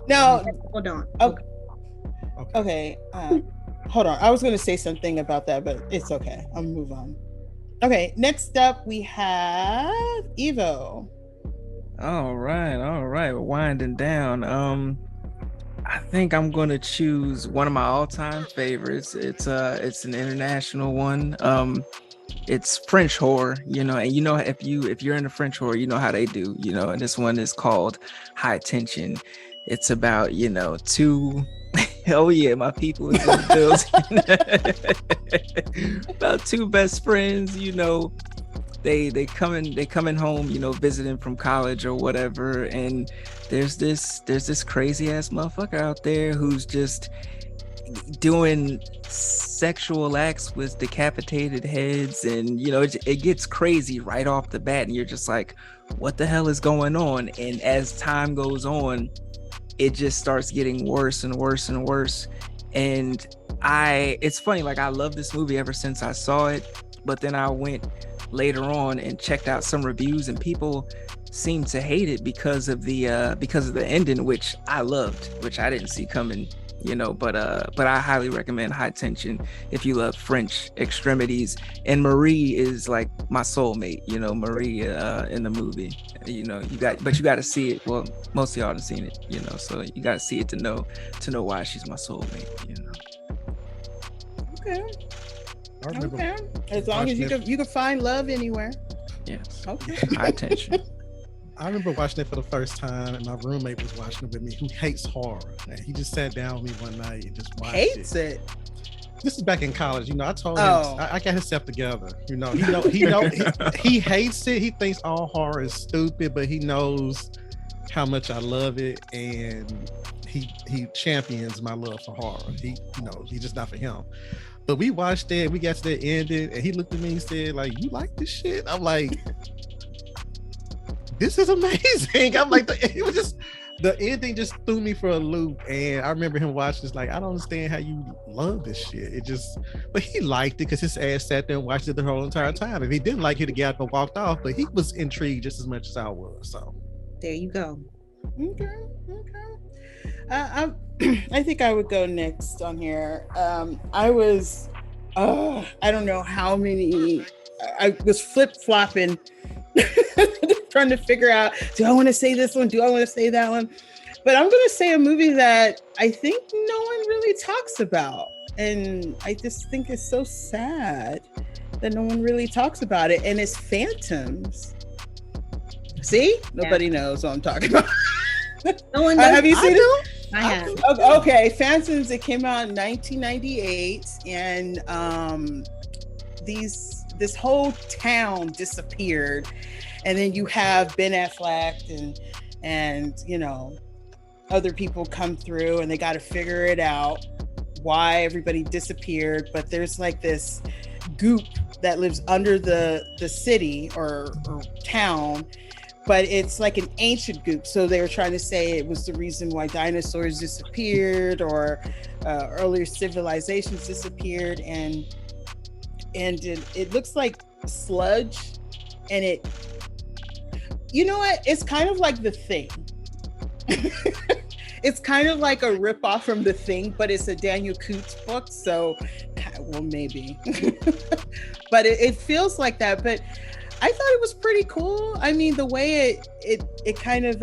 Now, hold on. Okay. Hold on. I was going to say something about that, but it's okay. I'll move on. Okay. Next up, we have Evol. All right. We're winding down. I think I'm gonna choose one of my all-time favorites. It's an international one. It's French horror, you know, and you know, if you're into French horror, you know how they do, you know, and this one is called High Tension. It's about, you know, oh yeah, my people is in the building. About two best friends, you know, they coming home, you know, visiting from college or whatever, and there's this crazy ass motherfucker out there who's just doing sexual acts with decapitated heads, and you know, it gets crazy right off the bat, and you're just like, what the hell is going on? And as time goes on, it just starts getting worse and worse and worse. And it's funny, like, I love this movie ever since I saw it, but then I went later on and checked out some reviews, and people seem to hate it because of the ending, which I loved, which I didn't see coming, you know, but I highly recommend High Tension if you love French extremities. And Marie is like my soulmate, you know, Marie in the movie, you know, you got to see it. Well, most of y'all have seen it, you know, so you got to see it to know why she's my soulmate, you know. Okay. As long as you can find love anywhere. Yes. Okay. High Tension. I remember watching it for the first time, and my roommate was watching it with me, who hates horror. And he just sat down with me one night and just watched it. Hates it. This is back in college, you know. I told him I got himself together. You know, he hates it. He thinks all horror is stupid, but he knows how much I love it, and he champions my love for horror. He's just not for him. But we watched it, we got to the ending, and he looked at me and said, like, you like this shit? I'm like, this is amazing. I'm like, it was just, the ending just threw me for a loop. And I remember him watching this, like, I don't understand how you love this shit. But he liked it because his ass sat there and watched it the whole entire time. If he didn't like it, he got up and walked off, but he was intrigued just as much as I was. So there you go. Okay. I think I would go next on here. I don't know how many, I was flip-flopping trying to figure out, do I want to say this one? Do I want to say that one? But I'm going to say a movie that I think no one really talks about. And I just think it's so sad that no one really talks about it, and it's Phantoms. See, nobody knows what I'm talking about. No one does. Have you seen it? I have. Okay, Phantoms. It came out in 1998, and this whole town disappeared, and then you have Ben Affleck and you know, other people come through, and they got to figure it out why everybody disappeared. But there's like this goop that lives under the city or town, but it's like an ancient goop. So they were trying to say it was the reason why dinosaurs disappeared or earlier civilizations disappeared, and it looks like sludge, and it, you know what? It's kind of like The Thing. It's kind of like a ripoff from The Thing, but it's a Daniel Coots book, so well, maybe. But it feels like that. But I thought it was pretty cool. I mean, the way it kind of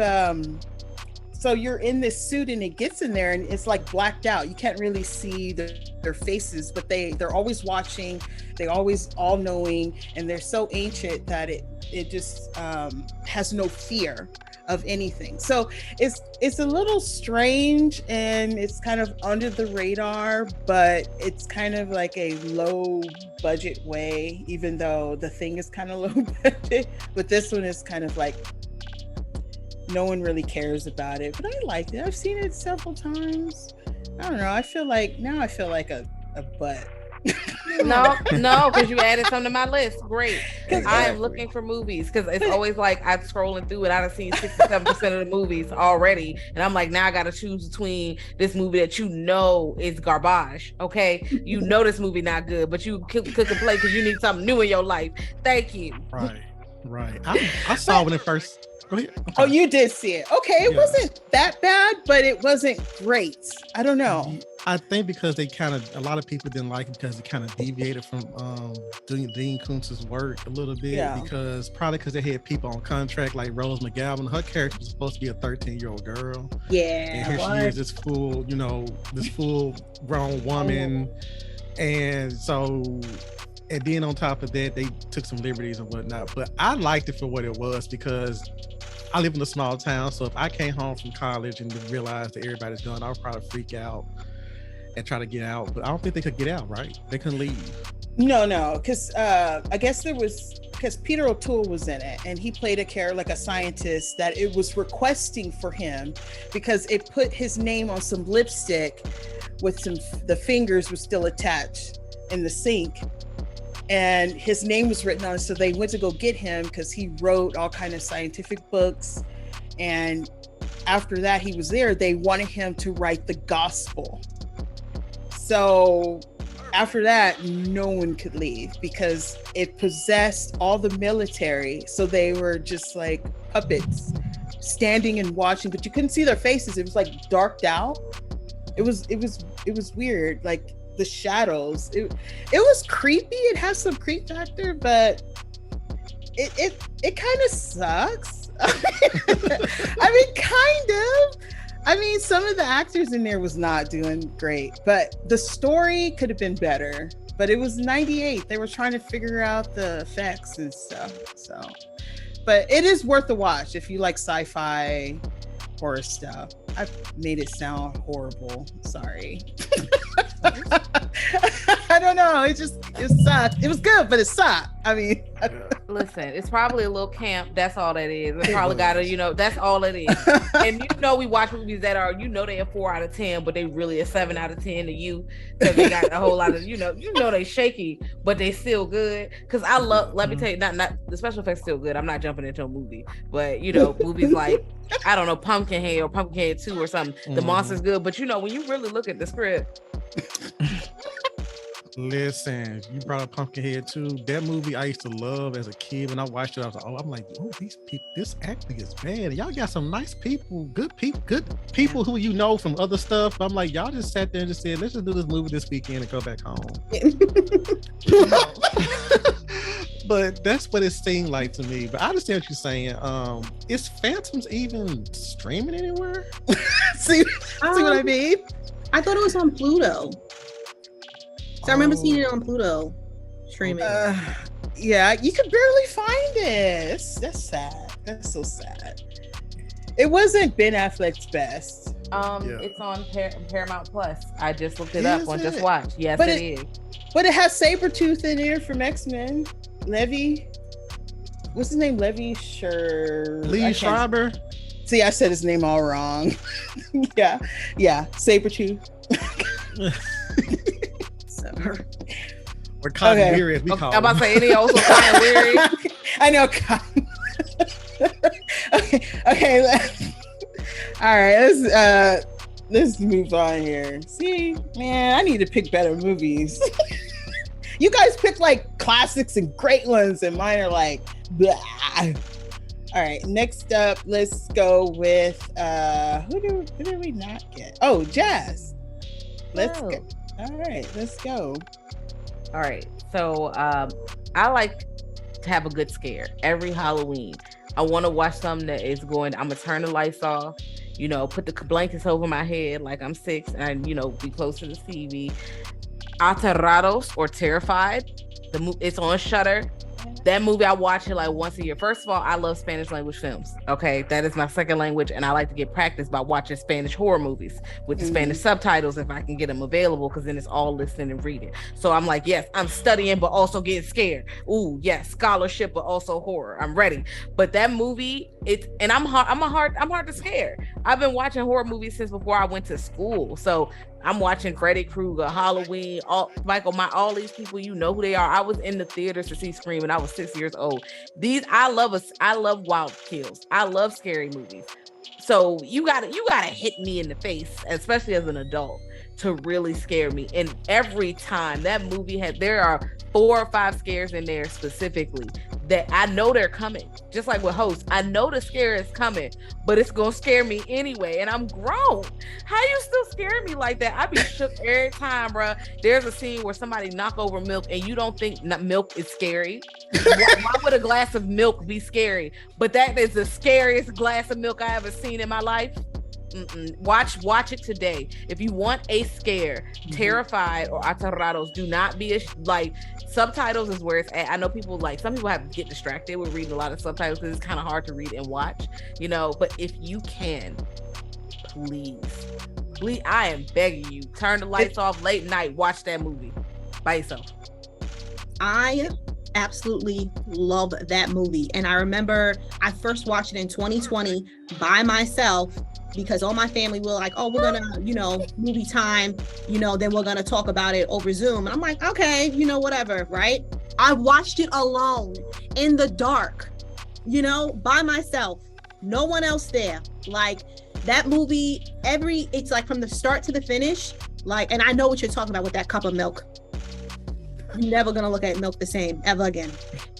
so you're in this suit and it gets in there and it's like blacked out. You can't really see their faces, but they're always watching. They always all knowing, and they're so ancient that it just has no fear of anything. So it's a little strange, and it's kind of under the radar, but it's kind of like a low budget way, even though The Thing is kind of low budget, but this one is kind of like no one really cares about it. But I liked it. I've seen it several times. I don't know. I feel like a butt. No, because you added something to my list. Great. I am looking for movies, because it's always like I'm scrolling through it. I've seen 67% of the movies already, and I'm like, now I got to choose between this movie that you know is garbage. Okay, you know this movie not good, but you could play because you need something new in your life. Thank you. Right. I saw when it first. Go ahead. Oh, you did see it. Okay, it wasn't that bad, but it wasn't great. I don't know. I think because a lot of people didn't like it because it kind of deviated from Dean Koontz's work a little bit. Yeah. Because they had people on contract like Rose McGowan. Her character was supposed to be a 13-year-old girl. Yeah. And here she is, this full grown woman. And so, and then on top of that, they took some liberties and whatnot. But I liked it for what it was, because I live in a small town, so if I came home from college and realized that everybody's gone, I would probably freak out and try to get out. But I don't think they could get out, right? They couldn't leave. No, because I guess because Peter O'Toole was in it, and he played a character like a scientist that it was requesting for him, because it put his name on some lipstick with the fingers were still attached in the sink, and his name was written on it. So they went to go get him because he wrote all kind of scientific books, and after that he was there, they wanted him to write the gospel. So after that, no one could leave because it possessed all the military. So they were just like puppets standing and watching, but you couldn't see their faces. It was like darked out. It was weird. Like the shadows. It was creepy. It has some creep factor, but it kind of sucks. I mean, some of the actors in there was not doing great, but the story could have been better. But it was 98. They were trying to figure out the effects and stuff. So, but it is worth the watch if you like sci-fi horror stuff. I made it sound horrible. Sorry. I don't know. It sucked. It was good, but it sucked. I mean, listen, it's probably a little camp. That's all that is. It probably got to, that's all it is. And we watch movies that are, they are 4 out of 10, but they really a 7 out of 10 to you, because they got a whole lot of, they shaky, but they still good. Because I love, let me tell you, not the special effects still good. I'm not jumping into a movie, but movies like, I don't know, Pumpkinhead or Pumpkinhead 2 or something. The monster's good, but when you really look at the script. Listen, you brought up Pumpkinhead 2. That movie I used to love as a kid. When I watched it, I was like, I'm like, these people, this acting is bad. Y'all got some nice people, good people who from other stuff. I'm like, y'all just sat there and just said, let's just do this movie this weekend and go back home. But that's what it seemed like to me. But I understand what you're saying. Is Phantoms even streaming anywhere? See what I mean? I thought it was on Pluto. So I remember seeing it on Pluto. streaming. Yeah, you can barely find it. That's sad. That's so sad. It wasn't Ben Affleck's best. It's on Paramount Plus. I just looked it up on Just Watch. Yes, but it is. But it has Sabretooth in there from X-Men. Levy. What's his name? Lee Schreiber. See, I said his name all wrong. yeah, Sabretooth. Or Cotton Weary, as we call him. I'm about to say, any also Cotton Weary. I know Cotton. okay. All right, let's move on here. See, man, I need to pick better movies. You guys pick like classics and great ones, and mine are like, blah. All right, next up, let's go with who did we not get? Oh, Jazz. Let's go. All right, let's go. All right, so I like to have a good scare every Halloween. I want to watch something that is going. I'm gonna turn the lights off, put the blankets over my head like I'm 6, and be close to the TV. Aterrados or Terrified. It's on Shudder. That movie, I watch it like once a year. First of all, I love Spanish language films. Okay, that is my second language, and I like to get practice by watching Spanish horror movies with the Spanish subtitles if I can get them available, because then it's all listening and reading. So I'm like, yes, I'm studying, but also getting scared. Ooh, yes, scholarship, but also horror. I'm ready. But that movie, I'm hard to scare. I've been watching horror movies since before I went to school. So I'm watching Freddy Krueger, Halloween, all these people, you know who they are. I was in the theaters to see Scream, and I was 6 years old. I love wild kills. I love scary movies. So you gotta hit me in the face, especially as an adult, to really scare me. And every time that movie there are 4 or 5 scares in there specifically that I know they're coming. Just like with Host, I know the scare is coming, but it's gonna scare me anyway. And I'm grown. How you still scaring me like that? I be shook every time, bro. There's a scene where somebody knock over milk, and you don't think milk is scary. Why would a glass of milk be scary? But that is the scariest glass of milk I ever seen in my life. Watch it today. If you want a scare, Terrified or Aterrados. Do not be subtitles is where it's at. I know some people have to get distracted with reading a lot of subtitles because it's kind of hard to read and watch, but if you can, please, I am begging you, turn the lights off late night, watch that movie by yourself. I absolutely love that movie, and I remember I first watched it in 2020 by myself, because all my family were like, oh, we're gonna, movie time, then we're gonna talk about it over Zoom. And I'm like, okay, whatever, right? I watched it alone in the dark, by myself, no one else there. Like that movie, it's like from the start to the finish, and I know what you're talking about with that cup of milk. You're never gonna look at milk the same ever again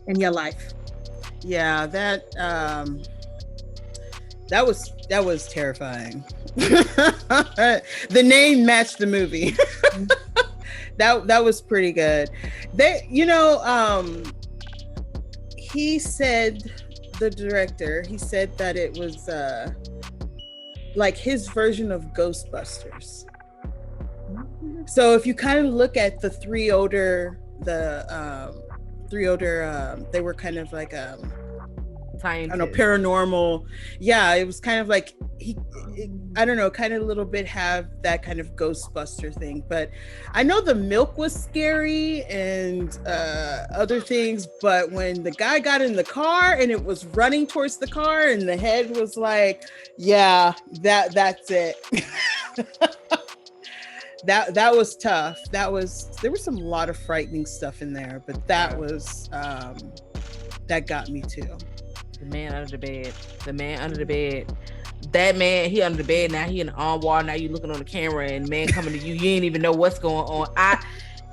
in your life. Yeah, that was terrifying. The name matched the movie. That was pretty good. He said, the director, he said that it was like his version of Ghostbusters. So if you kind of look at the three older, they were kind of like I don't know, paranormal. Yeah, it was kind of like kind of a little bit have that kind of Ghostbuster thing. But I know the milk was scary and other things, but when the guy got in the car and it was running towards the car and the head was like, yeah, that's it. That was tough. There was a lot of frightening stuff in there, but that was that got me too. The man under the bed. That man, he under the bed now. He in the arm wall. Now you looking on the camera, and man coming to you. You ain't even know what's going on.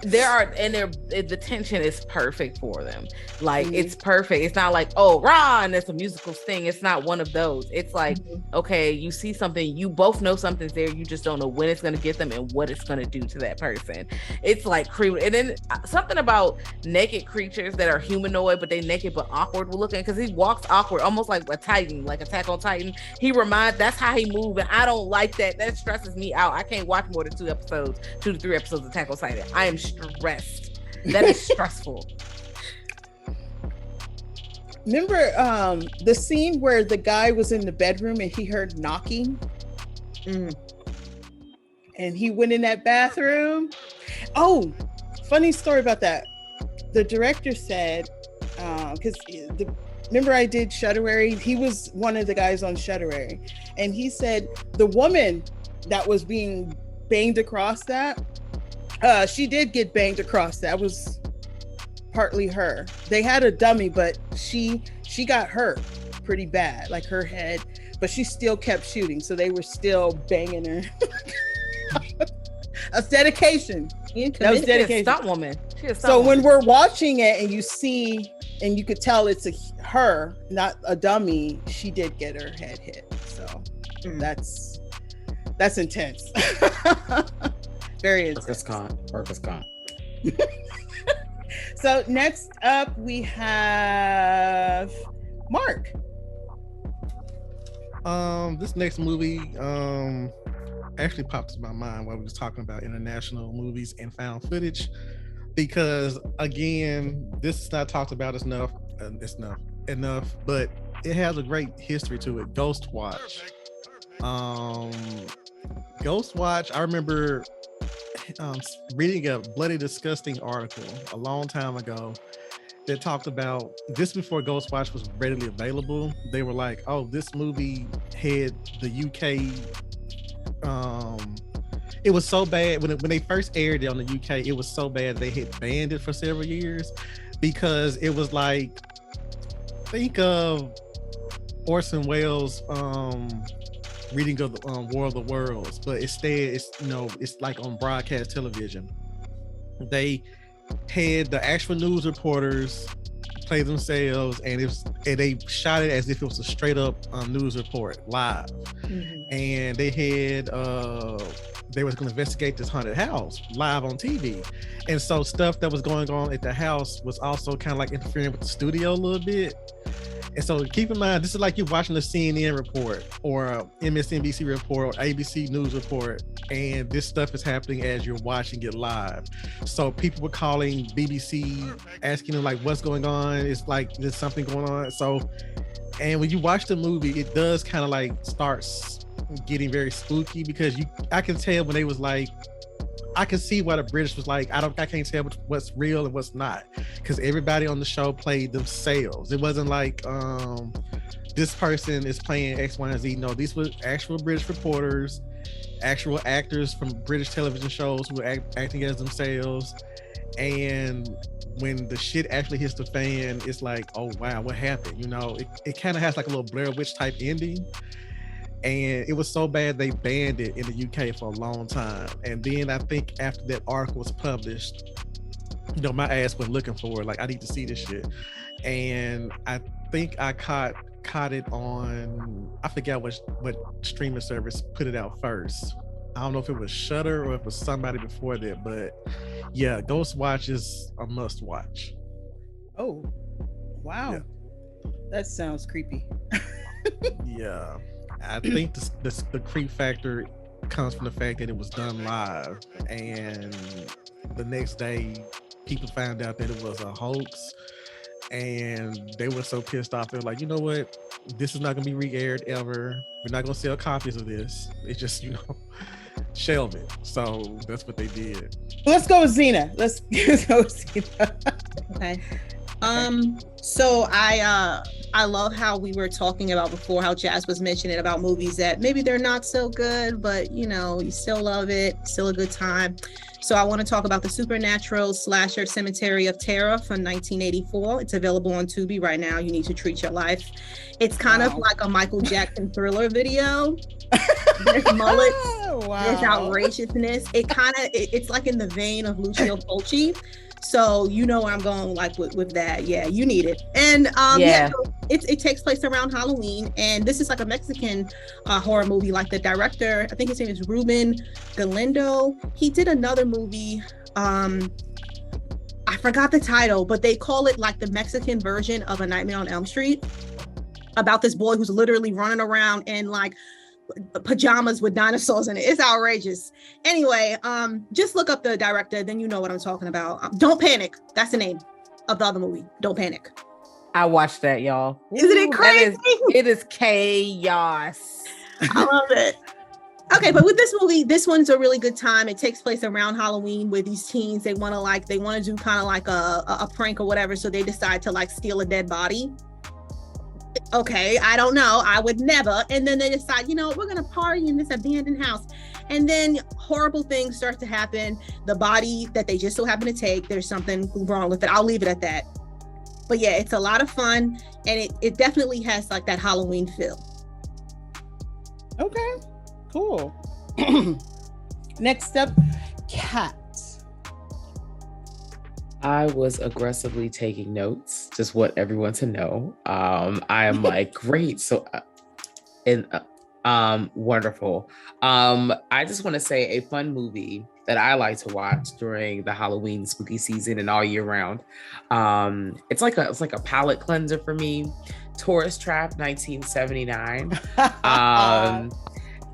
The tension is perfect for them. It's perfect. It's not like, oh, Ron, it's a musical thing. It's not one of those. It's like, okay, you see something, you both know something's there. You just don't know when it's going to get them and what it's going to do to that person. It's like creepy. And then something about naked creatures that are humanoid, but they naked but awkward looking, because he walks awkward, almost like a Titan, like Attack on Titan. That's how he moves, and I don't like that. That stresses me out. I can't watch more than 2 to 3 episodes of Attack on Titan. I am stressed. That is stressful. Remember the scene where the guy was in the bedroom and he heard knocking? Mm. And he went in that bathroom. Oh, funny story about that. The director said, because remember I did Shutterary? He was one of the guys on Shutterary. And he said the woman that was being banged across that, she did get banged across. That was partly her. They had a dummy, but she got hurt pretty bad, like her head, but she still kept shooting. So they were still banging her. That's dedication. That was dedication. Stunt woman. So when we're watching it and you see, and you could tell it's her, not a dummy, she did get her head hit. So that's intense. Very intense. Workers' comp. So next up we have Mark. This next movie actually popped to my mind while we was talking about international movies and found footage, because again, this is not talked about enough, but it has a great history to it. Ghost Watch. Ghost Watch, I remember reading a bloody disgusting article a long time ago that talked about this before Ghost Watch was readily available. They were like, oh, this movie had the UK, it was so bad when they first aired it on the UK, it was so bad they had banned it for several years, because it was like, think of Orson Welles reading of the War of the Worlds, but instead it's like on broadcast television. They had the actual news reporters play themselves, and they shot it as if it was a straight up news report live. And they had they was going to investigate this haunted house live on TV, and so stuff that was going on at the house was also kind of like interfering with the studio a little bit. And so keep in mind, this is like you're watching a CNN report or a MSNBC report or ABC News report, and this stuff is happening as you're watching it live. So people were calling BBC, asking them like, what's going on? It's like, there's something going on. So, and when you watch the movie, it does kind of like starts getting very spooky, because I can tell when they was like, I can see why the British was like, I can't tell what's real and what's not, because everybody on the show played themselves. It wasn't like this person is playing X, Y, and Z. No, these were actual British reporters, actual actors from British television shows who were acting as themselves. And when the shit actually hits the fan, it's like, oh wow, what happened? It kind of has like a little Blair Witch type ending. And it was so bad they banned it in the UK for a long time. And then I think after that article was published, my ass went looking for it. Like, I need to see this shit. And I think I caught it on, I forgot what streaming service put it out first. I don't know if it was Shudder or if it was somebody before that, but yeah, Ghost Watch is a must watch. Oh, wow. Yeah. That sounds creepy. Yeah. I think the creep factor comes from the fact that it was done live, and the next day people found out that it was a hoax, and they were so pissed off. They're like, you know what? This is not going to be re-aired ever. We're not going to sell copies of this. It's just, shelve it. So that's what they did. Let's go with Zena. Let's go with Zena. Okay. So I love how we were talking about before, how Jazz was mentioning about movies that maybe they're not so good, but you still love it, still a good time. So I want to talk about the supernatural slasher Cemetery of Terror from 1984. It's available on Tubi right now. You need to treat your life. It's kind of like a Michael Jackson Thriller video. There's mullets, there's outrageousness. It's like in the vein of Lucio Fulci. So where I'm going like with that. Yeah, you need it. And so it takes place around Halloween, and this is like a Mexican horror movie. Like the director, I think his name is Ruben Galindo. He did another movie. I forgot the title, but they call it like the Mexican version of A Nightmare on Elm Street, about this boy who's literally running around and like pajamas with dinosaurs in it. It's outrageous. Anyway, just look up the director, then you know what I'm talking about. Don't Panic. That's the name of the other movie. Don't Panic. I watched that, y'all. Isn't it crazy? It is chaos. I love it. Okay, but with this movie, this one's a really good time. It takes place around Halloween where these teens, they want to do kind of like a prank or whatever. So they decide to like steal a dead body. Okay, I don't know. I would never. And then they decide, we're going to party in this abandoned house. And then horrible things start to happen. The body that they just so happen to take, there's something wrong with it. I'll leave it at that. But yeah, it's a lot of fun. And it definitely has like that Halloween feel. Okay. Cool. Next up, Cat. I was aggressively taking notes, just want everyone to know. I am like, great. So, wonderful. I just want to say a fun movie that I like to watch during the Halloween spooky season and all year round. It's like a palate cleanser for me. Tourist Trap 1979.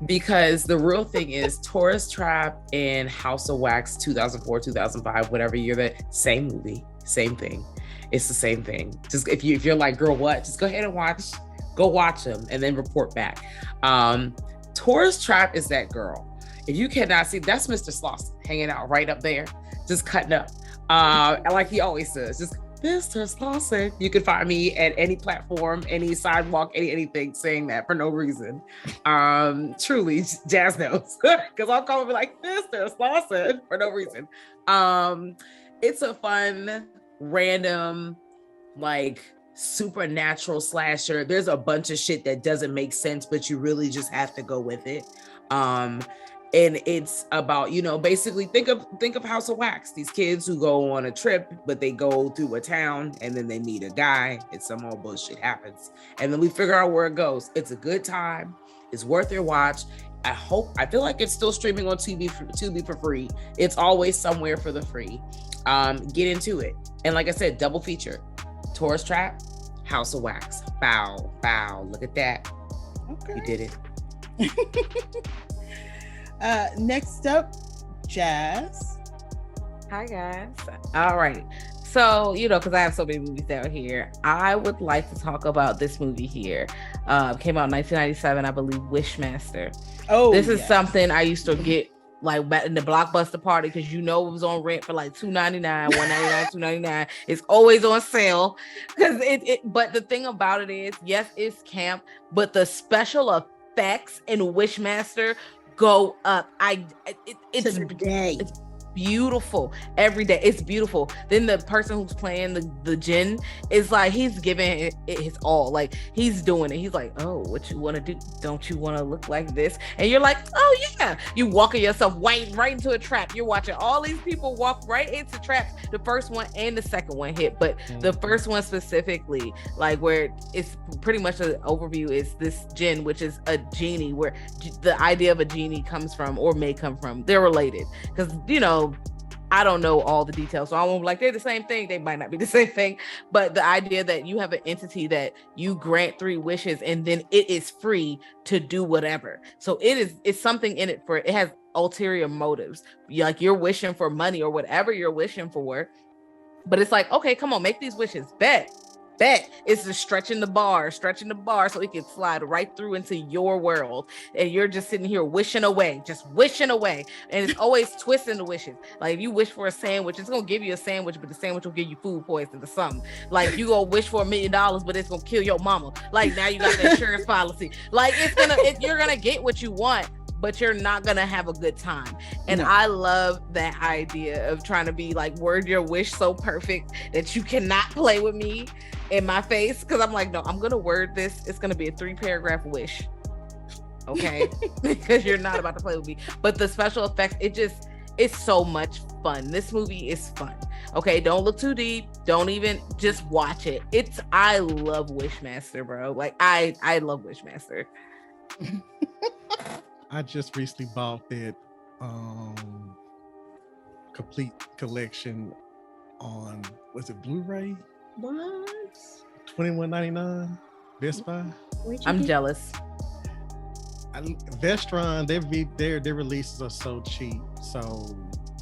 Because the real thing is Tourist Trap and House of Wax 2004, 2005, whatever year, the same movie, same thing. It's the same thing. Just if you're like, girl, what? Just go ahead and go watch them and then report back. Tourist Trap is that girl. If you cannot see, that's Mr. Slauson hanging out right up there, just cutting up. Like he always says, just Mr. Slauson. You can find me at any platform, any sidewalk, anything saying that for no reason. Truly, Jazz knows. Because I'll call him like, Mr. Slauson for no reason. It's a fun, random, like supernatural slasher. There's a bunch of shit that doesn't make sense, but you really just have to go with it. And it's about, basically think of House of Wax. These kids who go on a trip, but they go through a town and then they meet a guy and some old bullshit happens. And then we figure out where it goes. It's a good time. It's worth your watch. I feel like it's still streaming on Tubi for free. It's always somewhere for the free. Get into it. And like I said, double feature. Tourist Trap, House of Wax. Bow, bow. Look at that. Okay. You did it. Next up, Jazz. Hi guys. All right. So, because I have so many movies down here, I would like to talk about this movie here. Came out in 1997, I believe, Wishmaster. Oh, this is something I used to get like back in the Blockbuster party because it was on rent for like $2.99, $1.99, $2.99. It's always on sale because But the thing about it is, yes, it's camp, but the special effects in Wishmaster go up. It's beautiful every day. It's beautiful. Then the person who's playing the djinn is like, he's giving it his all. Like he's doing it. He's like, oh, what you want to do? Don't you want to look like this? And you're like, oh yeah. You walking yourself right into a trap. You're watching all these people walk right into traps. The first one and the second one hit, but the first one specifically, like where it's pretty much an overview, is this djinn, which is a genie, where the idea of a genie comes from, or may come from. They're related because I don't know all the details, so I won't be like they're the same thing. They might not be the same thing, but the idea that you have an entity that you grant 3 wishes and then it is free to do whatever. So it's something in it it has ulterior motives. Like you're wishing for money or whatever you're wishing for, but it's like, okay, come on, make these wishes. Bet it's just stretching the bar so it can slide right through into your world, and you're just sitting here wishing away, and it's always twisting the wishes. Like if you wish for a sandwich, it's gonna give you a sandwich, but the sandwich will give you food poisoning or something. Like you go wish for $1 million, but it's gonna kill your mama. Like now you got the insurance policy. Like you're gonna get what you want, but you're not gonna have a good time. And I love that idea of trying to be like, word your wish so perfect that you cannot play with me in my face. Cause I'm like, no, I'm gonna word this. It's gonna be a 3-paragraph wish. Okay. Because you're not about to play with me. But the special effects, it's so much fun. This movie is fun. Okay, don't look too deep. Don't even, just watch it. I love Wishmaster, bro. Like I love Wishmaster. I just recently bought that complete collection on, was it Blu-ray? What? $21.99 Best Buy. I'm jealous. Vestron, their releases are so cheap. So,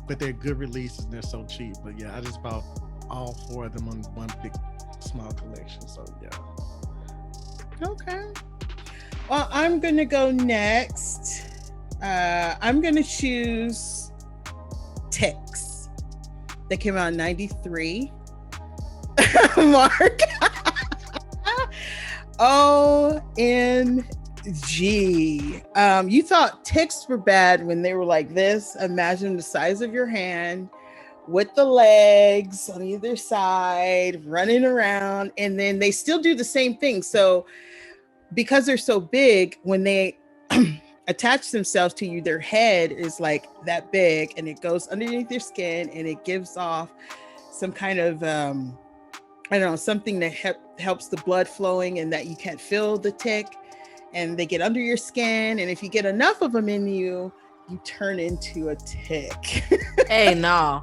but they're good releases and they're so cheap. But yeah, I just bought all 4 of them on one big small collection. So yeah. Okay. Well, I'm gonna go next. I'm gonna choose Ticks. That came out in '93. Mark. OMG. You thought ticks were bad when they were like this. Imagine the size of your hand with the legs on either side, running around, and then they still do the same thing. So because they're so big, when they attach themselves to you, their head is like that big and it goes underneath your skin and it gives off some kind of I don't know, something that helps the blood flowing and that you can't feel the tick, and they get under your skin, and if you get enough of them in you, you turn into a tick. Hey, no.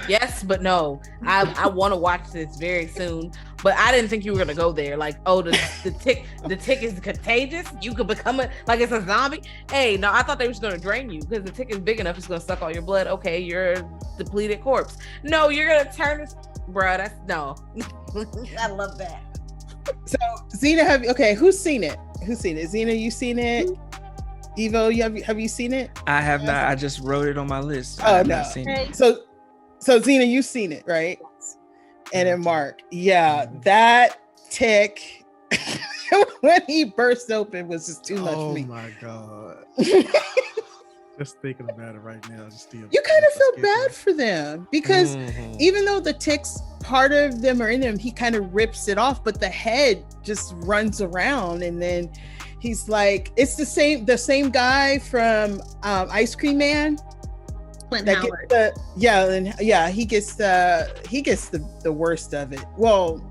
Yes, but no. I want to watch this very soon, but I didn't think you were gonna go there. Like, oh, the tick is contagious. You could become like it's a zombie. Hey, no, I thought they were just gonna drain you because the tick is big enough. It's gonna suck all your blood. Okay, you're a depleted corpse. No, you're gonna turn this, bruh. That's no. I love that. So, Zena, who's seen it? Zena, you seen it? Evol, have you seen it? I have not. I just wrote it on my list. Oh no. So Zena, you've seen it, right? And then Mark, yeah, that tick when he burst open was just too much for me. Oh my god. Just thinking about it right now, you kind of feel bad for them because even though the ticks, part of them are in them, he kind of rips it off, but the head just runs around, and then he's like, it's the same guy from Ice Cream Man. Clint Howard. He gets the worst of it. Well,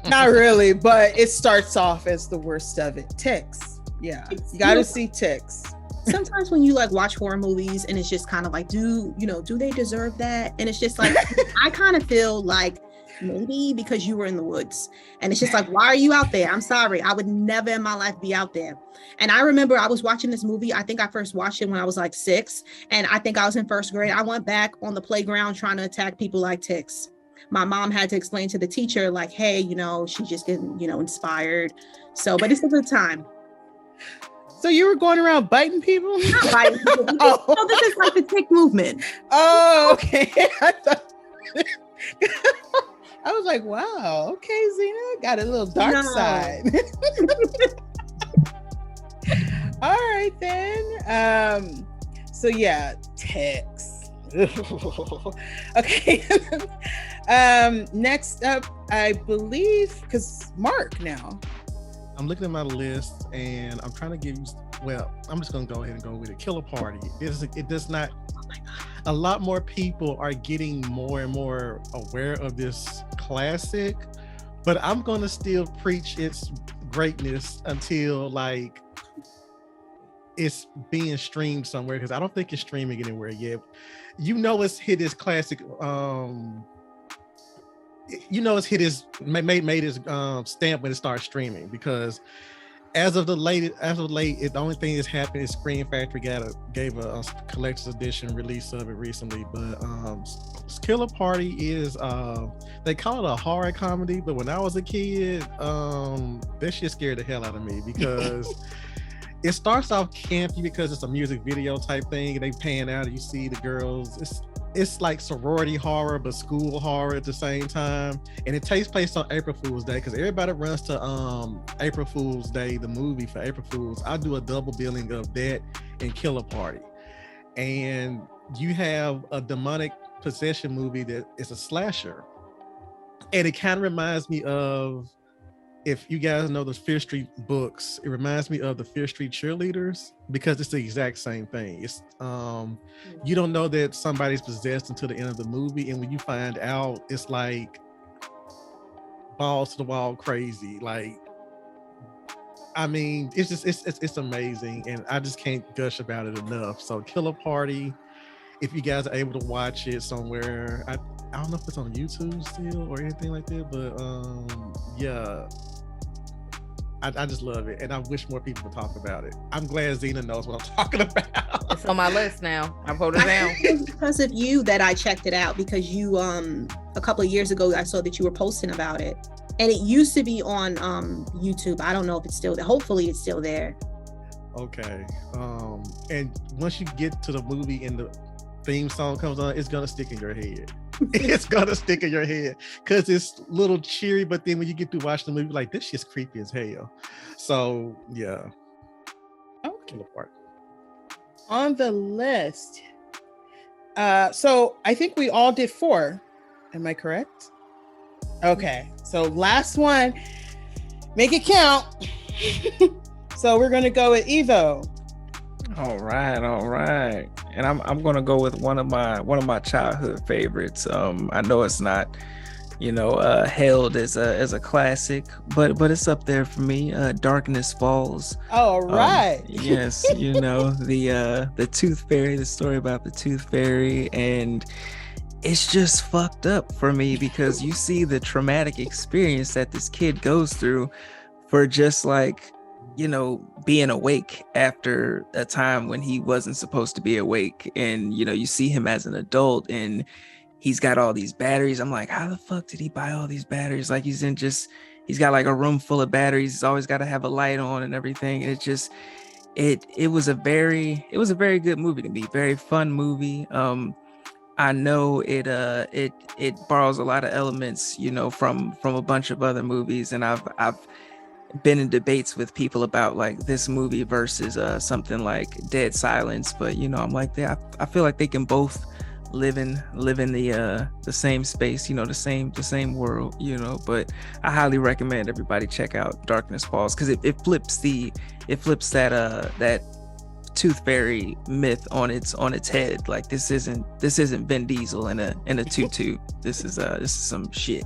not really, but it starts off as the worst of it. Ticks. Yeah, you got to see ticks. Sometimes when you like watch horror movies and it's just kind of like, do they deserve that? And it's just like, I kind of feel like maybe because you were in the woods and it's just like, why are you out there? I'm sorry, I would never in my life be out there. And I remember I was watching this movie. I think I first watched it when I was like 6, and I think I was in 1st grade. I went back on the playground trying to attack people like ticks. My mom had to explain to the teacher like, hey, she's just getting inspired. So, but it's a good time. So you were going around biting people? Not biting people. No, this is like the tick movement. Oh, okay. I was like, wow, okay, Zena got a little dark side. All right then. So yeah, ticks. Okay. Next up, I believe, because Mark now. I'm looking at my list and I'm trying to give you, I'm just going to go ahead and go with it. Killer Party. It does not, a lot more people are getting more and more aware of this classic, but I'm going to still preach its greatness until like it's being streamed somewhere, because I don't think it's streaming anywhere yet. It's hit its classic, it's hit his made his stamp when it starts streaming, because as of late, the only thing that's happened is Scream Factory gave a collector's edition release of it recently. But Killer Party is they call it a horror comedy, but when I was a kid, that shit scared the hell out of me, because it starts off campy because it's a music video type thing, and they pan out and you see the girls. It's like sorority horror, but school horror at the same time. And it takes place on April Fool's Day, because everybody runs to April Fool's Day, the movie for April Fool's. I do a double billing of that and Killer Party. And you have a demonic possession movie that is a slasher. And it kind of reminds me of, if you guys know the Fear Street books, it reminds me of the Fear Street Cheerleaders, because it's the exact same thing. It's you don't know that somebody's possessed until the end of the movie, and when you find out, it's like balls to the wall crazy. Like, I mean, it's just it's amazing, and I just can't gush about it enough. So Killer Party, if you guys are able to watch it somewhere, I don't know if it's on YouTube still or anything like that, but yeah. I just love it, and I wish more people would talk about it. I'm glad Zena knows what I'm talking about. It's on my list now. I wrote it down. It's because of you that I checked it out, because you a couple of years ago I saw that you were posting about it, and it used to be on YouTube. I don't know if it's still there. Hopefully it's still there. Okay. And once you get to the movie and the theme song comes on, it's gonna stick in your head. It's gonna stick in your head because it's a little cheery, but then when you get to watch the movie, like, this shit's creepy as hell. So yeah. Okay. On the list. So I think we all did 4. Am I correct? Okay. So last one. Make it count. So we're gonna go with Evo. All right. And I'm gonna go with one of my childhood favorites. I know it's not, hailed as a classic, but it's up there for me. Darkness Falls. All right. Yes, the Tooth Fairy, the story about the Tooth Fairy, and it's just fucked up for me because you see the traumatic experience that this kid goes through for just like, being awake after a time when he wasn't supposed to be awake. And, you see him as an adult and he's got all these batteries. I'm like, how the fuck did he buy all these batteries? Like he's got like a room full of batteries. He's always got to have a light on and everything. And it was a very good movie to me. Very fun movie. I know it borrows a lot of elements, from a bunch of other movies. And I've been in debates with people about like this movie versus something like Dead Silence, but I'm like, I feel like they can both live in the same space, the same world, but I highly recommend everybody check out Darkness Falls because it flips that Tooth Fairy myth on its head. Like this isn't Vin Diesel in a tutu. This is some shit,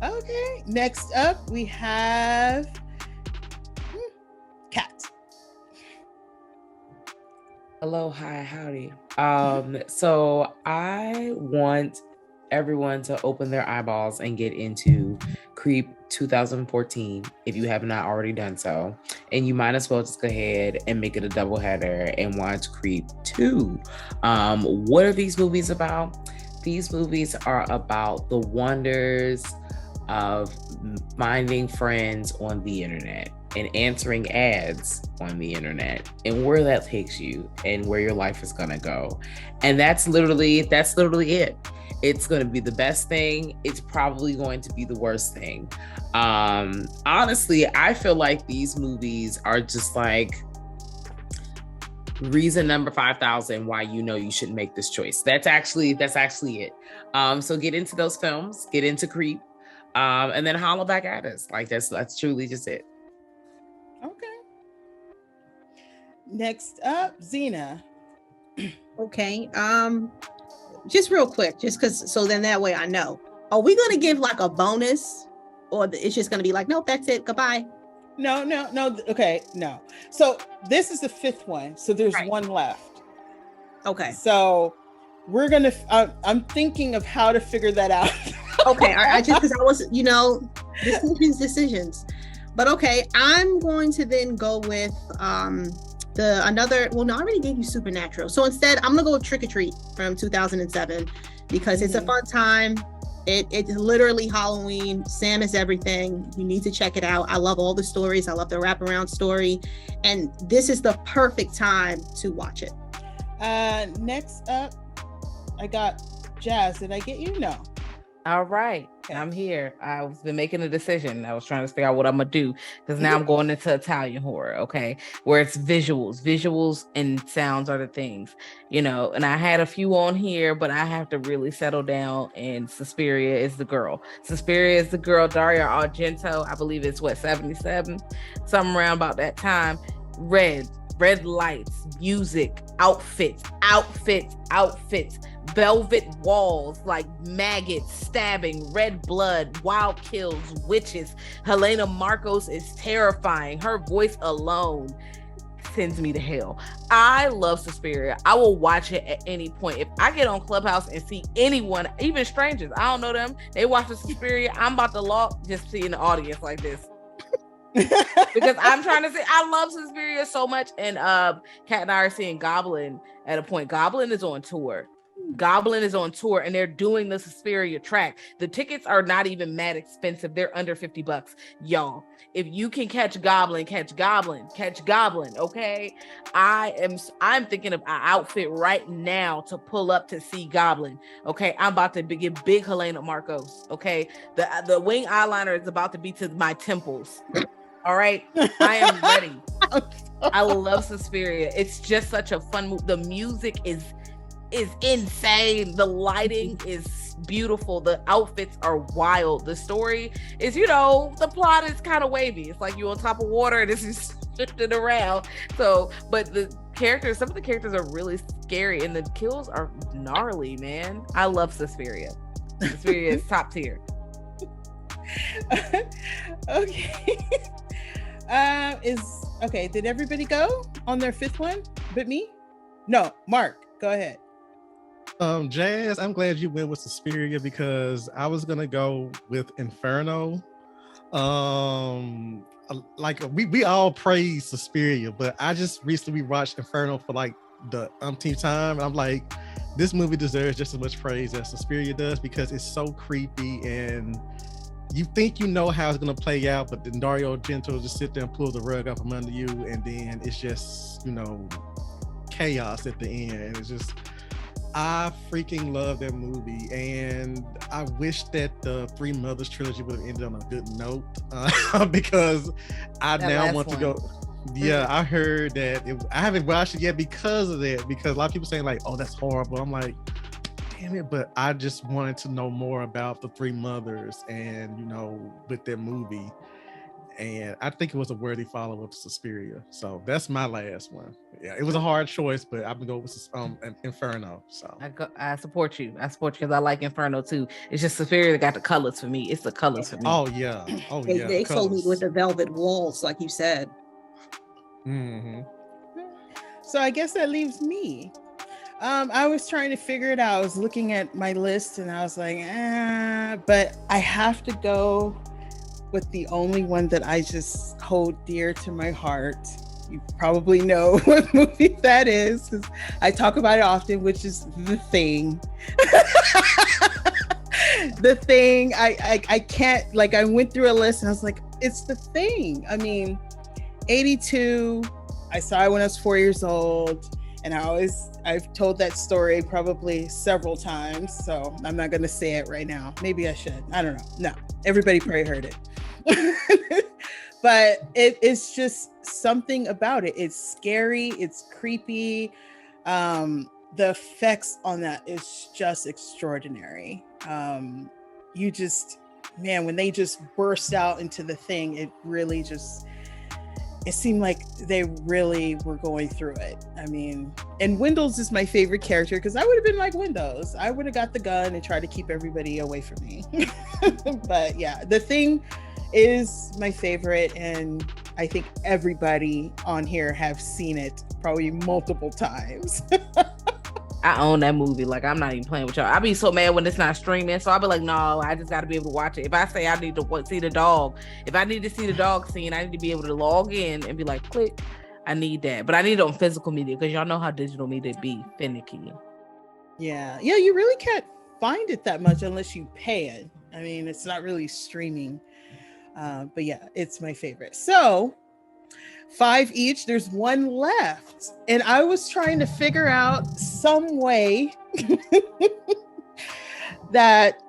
Okay, next up we have Kat. Hello, hi, howdy. So I want everyone to open their eyeballs and get into Creep 2014 if you have not already done so. And you might as well just go ahead and make it a doubleheader and watch Creep 2. What are these movies about? These movies are about the wonders of finding friends on the internet and answering ads on the internet and where that takes you and where your life is gonna go. And that's literally it. It's gonna be the best thing. It's probably going to be the worst thing. Honestly, I feel like these movies are just like reason number 5,000 why you shouldn't make this choice. That's actually it. So get into those films, get into Creep, and then holler back at us. Like that's truly just it. Okay. Next up, Zena. Okay. Just real quick, just because, so then that way I know. Are we gonna give like a bonus, or it's just gonna be like, nope, that's it, goodbye? No. Okay, no. So this is the 5th one. So there's one left. Okay. So we're gonna. I'm thinking of how to figure that out. Okay. I just because I was, decisions. But okay, I'm going to then go with I already gave you Supernatural. So instead, I'm gonna go with Trick or Treat from 2007 because it's a fun time. It's literally Halloween. Sam is everything. You need to check it out. I love all the stories. I love the wraparound story. And this is the perfect time to watch it. Next up, I got Jazz. Did I get you? No. All right. I'm here. I've been making a decision. I was trying to figure out what I'm gonna do because now I'm going into Italian horror, okay, where it's visuals and sounds are the things, and I had a few on here, but I have to really settle down, and Suspiria is the girl. Dario Argento, I believe it's 77, something around about that time. Red lights, music, outfits, velvet walls, like maggots, stabbing, red blood, wild kills, witches. Helena Marcos is terrifying. Her voice alone sends me to hell. I love Suspiria. I will watch it at any point. If I get on Clubhouse and see anyone, even strangers, I don't know them, they watch the Suspiria, I'm about to log just see in the audience like this. Because I'm trying to say I love Suspiria so much. And Kat and I are seeing Goblin at a point. Goblin is on tour. And they're doing the Suspiria track. The tickets are not even mad expensive. They're under $50. Y'all, if you can catch Goblin. Okay. I'm thinking of an outfit right now to pull up to see Goblin. Okay. I'm about to get big Helena Marcos. Okay. The wing eyeliner is about to be to my temples. All right. I am ready. I love Suspiria. It's just such a fun movie. The music is insane. The lighting is beautiful. The outfits are wild. The story is, the plot is kind of wavy. It's like you're on top of water and it's just shifting around. So, but some of the characters are really scary and the kills are gnarly, man. I love Suspiria. Suspiria is top tier. Okay. Did everybody go on their fifth one but me? No, Mark, go ahead. Jazz, I'm glad you went with Suspiria because I was gonna go with Inferno. Like we all praise Suspiria, but I just recently watched Inferno for like the umpteenth time, and I'm like, this movie deserves just as much praise as Suspiria does because it's so creepy and you think you know how it's gonna play out, but then Dario Argento just sit there and pull the rug out from under you, and then it's just chaos at the end. And it's just, I freaking love that movie, and I wish that the Three Mothers trilogy would have ended on a good note because I now want to go. Yeah, I heard that. I haven't watched it yet because of that, because a lot of people saying like, oh, that's horrible. I'm like, damn it, but I just wanted to know more about the Three Mothers and, with their movie. And I think it was a worthy follow-up to Suspiria. So that's my last one. Yeah, it was a hard choice, but I'm gonna go with Inferno. So I support you. Because I like Inferno too. It's just Suspiria that got the colors for me. It's the colors for me. Oh yeah. They sold me with the velvet walls, like you said. Mm-hmm. So I guess that leaves me. I was trying to figure it out. I was looking at my list and I was like, but I have to go with the only one that I just hold dear to my heart. You probably know what movie that is because I talk about it often, which is The Thing. The Thing. I can't, like, I went through a list and I was like, it's The Thing. I mean, 82. I saw it when I was 4 years old, and I've told that story probably several times, so I'm not gonna say it right now. Maybe I should. I don't know. No, everybody probably heard it. But it's just something about it. It's scary, it's creepy. The effects on that is just extraordinary. When they just burst out into the thing, it really just, it seemed like they really were going through it. I mean, and Windows is my favorite character because I would have been like Windows. I would have got the gun and tried to keep everybody away from me. But yeah, The Thing is my favorite, and I think everybody on here have seen it probably multiple times. I own that movie. Like, I'm not even playing with y'all. I be so mad when it's not streaming. So I'll be like, no, I just got to be able to watch it. If I say I need to see the dog, if I need to see the dog scene, I need to be able to log in and be like, click. I need that. But I need it on physical media because y'all know how digital media be finicky. Yeah, you really can't find it that much unless you pay it. I mean, it's not really streaming. But yeah, it's my favorite. So 5 each, there's one left, and I was trying to figure out some way that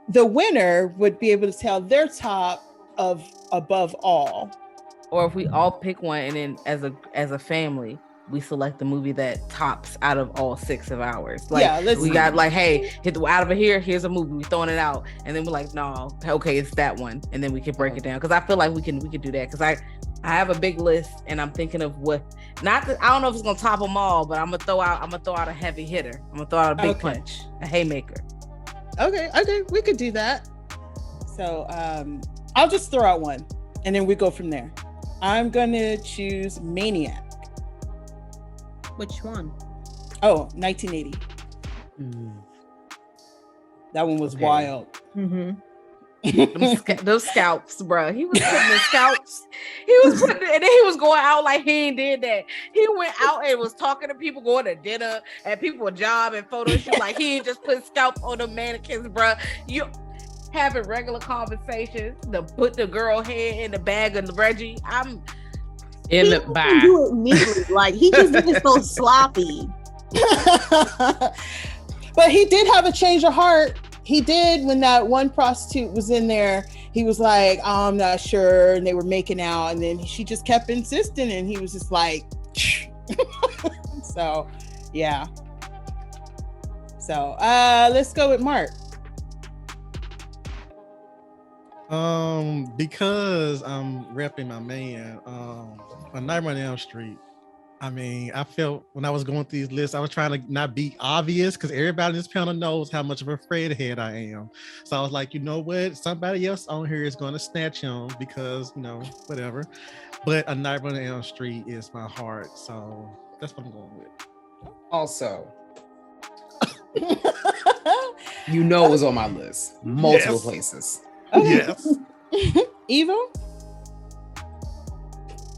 the winner would be able to tell their top of above all, or if we all pick one and then as a family we select the movie that tops out of all 6 of ours. Like, yeah, we got like, hey, out of here, here's a movie, we throwing it out, and then we're like, no, okay, it's that one, and then we can break it down, because I feel like we can do that, because I have a big list, and I'm thinking of what, not that, I don't know if it's gonna top them all, but I'm gonna throw out a heavy hitter. I'm gonna throw out a big punch, a haymaker. Okay, we could do that. So I'll just throw out one, and then we go from there. I'm gonna choose Maniac. Which one? Oh, 1980. That one was wild. Mm-hmm. Those scalps, bro. He was putting the scalps. He was putting, and then he was going out like he ain't did that. He went out and was talking to people, going to dinner, and people a job and photo shoot. Like he ain't just put scalps on the mannequins, bro. You having regular conversations to put the girl head in the bag of Reggie. I'm in the bag. Do it immediately. Like he just is so sloppy. But he did have a change of heart. He did when that one prostitute was in there. He was like, oh, I'm not sure. And they were making out. And then she just kept insisting. And he was just like, so, yeah. So let's go with Mark. Because I'm repping my man, A Nightmare on Elm Street. I mean, I felt when I was going through these lists, I was trying to not be obvious because everybody in this panel knows how much of a Fredhead I am. So I was like, you know what? Somebody else on here is going to snatch him because, you know, whatever. But A Nightmare on Elm Street is my heart. So that's what I'm going with. Also, you know it was on my list. Multiple places. Yes. Evil?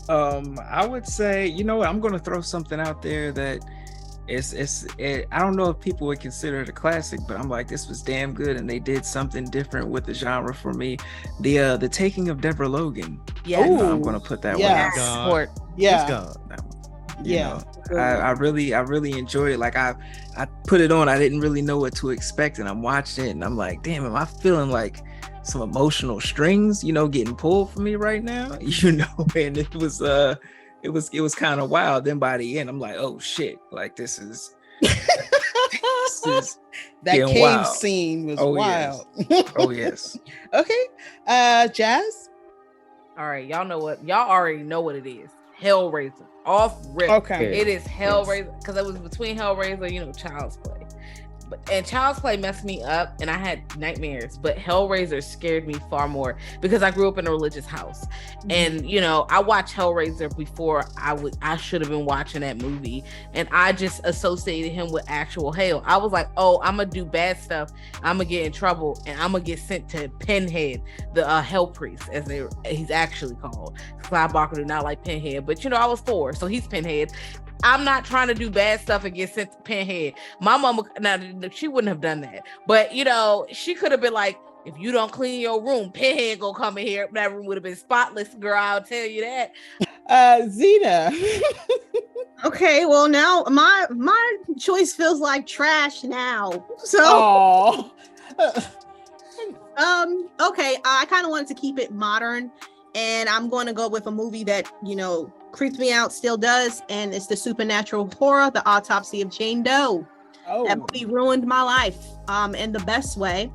I would say, you know what, I'm gonna throw something out there that I don't know if people would consider it a classic, but I'm like, this was damn good, and they did something different with the genre for me. The Taking of Deborah Logan. Yeah, I'm gonna put that one out. Sport. Yeah. That one. Yeah. I really enjoy it. Like I put it on, I didn't really know what to expect, and I'm watching it and I'm like, damn, am I feeling like some emotional strings, you know, getting pulled for me right now, you know? And it was kind of wild. Then by the end, I'm like, oh shit, like this is that cave wild. Scene was wild. Yes. Oh yes. Okay. Jazz. All right, y'all already know what it is. Hellraiser. Off rip. Okay. It is Hellraiser because it was between Hellraiser, you know, Child's Play. And Child's Play messed me up and I had nightmares, but Hellraiser scared me far more because I grew up in a religious house. And, you know, I watched Hellraiser before I should have been watching that movie. And I just associated him with actual hell. I was like, oh, I'm going to do bad stuff. I'm going to get in trouble and I'm going to get sent to Pinhead, the Hell Priest, as he's actually called. Clive Barker did not like Pinhead, but, you know, I was 4, so he's Pinhead. I'm not trying to do bad stuff and get sent to Pinhead. My mama, now she wouldn't have done that, but you know, she could have been like, if you don't clean your room, Pinhead gonna come in here. That room would have been spotless, girl. I'll tell you that. Zena. Okay, well now my choice feels like trash now. So, okay, I kind of wanted to keep it modern, and I'm going to go with a movie that, you know, creeps me out, still does, and it's the supernatural horror, The Autopsy of Jane Doe. That movie ruined my life in the best way.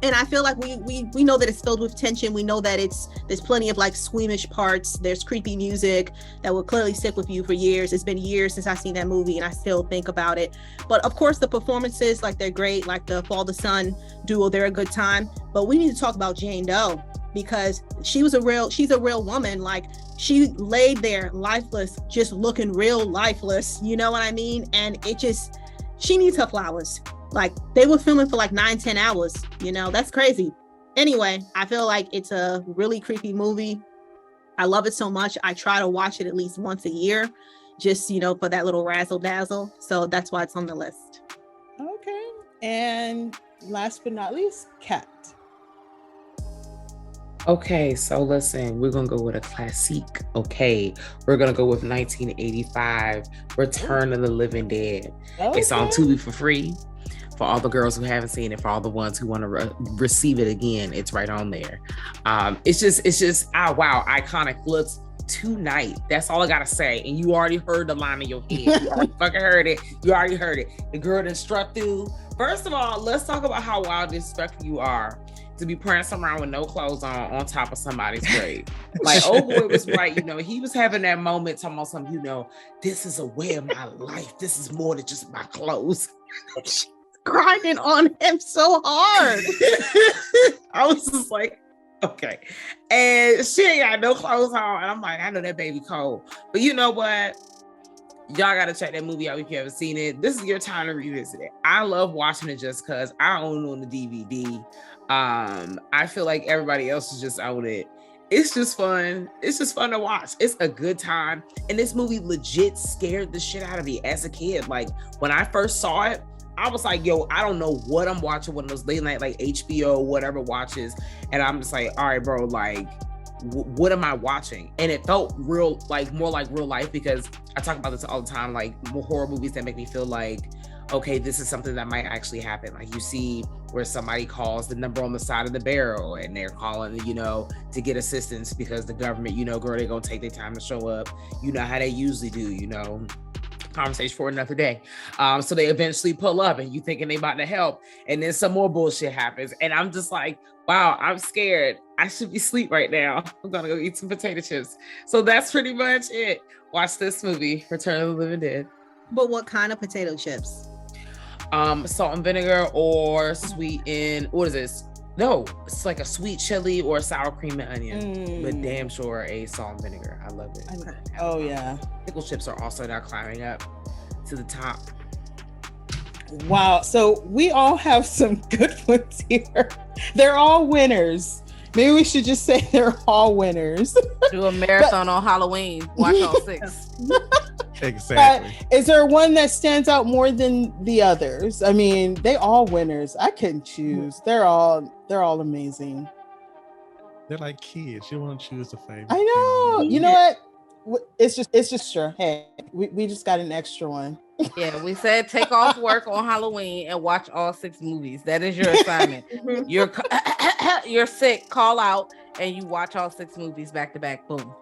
And I feel like we know that it's filled with tension. We know that there's plenty of like squeamish parts. There's creepy music that will clearly stick with you for years. It's been years since I've seen that movie and I still think about it. But of course the performances, like, they're great. Like the Fall the Sun duo, they're a good time. But we need to talk about Jane Doe because she's a real woman. Like, she laid there lifeless, just looking real lifeless. You know what I mean? And she needs her flowers. Like, they were filming for like 9-10 hours, you know, that's crazy. Anyway, I feel like it's a really creepy movie. I love it so much. I try to watch it at least once a year, just, you know, for that little razzle dazzle. So that's why it's on the list. Okay. And last but not least, Kat. Okay, so listen, we're gonna go with a classique. Okay, we're gonna go with 1985, Return of the Living Dead. Okay. It's on Tubi for free. For all the girls who haven't seen it, for all the ones who want to receive it again, it's right on there. It's just wow, iconic looks tonight. That's all I gotta say. And you already heard the line in your head. You already fucking heard it. You already heard it. The girl that struck through. First of all, let's talk about how wild and disrespectful you are to be prancing around with no clothes on top of somebody's grave. Like, oh boy was right, you know, he was having that moment talking about something, you know, this is a way of my life. This is more than just my clothes. Grinding on him so hard. I was just like, okay. And she ain't got no clothes on. And I'm like, I know that baby cold. But you know what? Y'all gotta check that movie out if you haven't seen it. This is your time to revisit it. I love watching it just because I own it on the DVD. I feel like everybody else is just own it. It's just fun. It's just fun to watch. It's a good time. And this movie legit scared the shit out of me as a kid. Like when I first saw it, I was like, yo, I don't know what I'm watching, one of those late night, like HBO, whatever watches. And I'm just like, all right, bro, like, what am I watching? And it felt real, like more like real life, because I talk about this all the time, like horror movies that make me feel like, okay, this is something that might actually happen. Like you see where somebody calls the number on the side of the barrel and they're calling, you know, to get assistance because the government, you know, girl, they're gonna take their time to show up. You know how they usually do, you know, conversation for another day. So they eventually pull up and you thinking they about to help. And then some more bullshit happens. And I'm just like, wow, I'm scared. I should be asleep right now. I'm gonna go eat some potato chips. So that's pretty much it. Watch this movie, Return of the Living Dead. But what kind of potato chips? Salt and vinegar or sweet and what is this? No, it's like a sweet chili or sour cream and onion, but damn sure a salt and vinegar. I love it. Oh yeah. Pickle chips are also now climbing up to the top. Wow. So we all have some good ones here. They're all winners. Maybe we should just say they're all winners. Do a marathon on Halloween. Watch all 6. Exactly. But is there one that stands out more than the others? I mean, they all winners. I couldn't choose. They're all amazing. They're like kids. You want to choose a favorite. I know. You know what? It's just sure. Hey, we just got an extra one. Yeah, we said take off work on Halloween and watch all 6 movies. That is your assignment. You're sick. Call out and you watch all 6 movies back to back. Boom.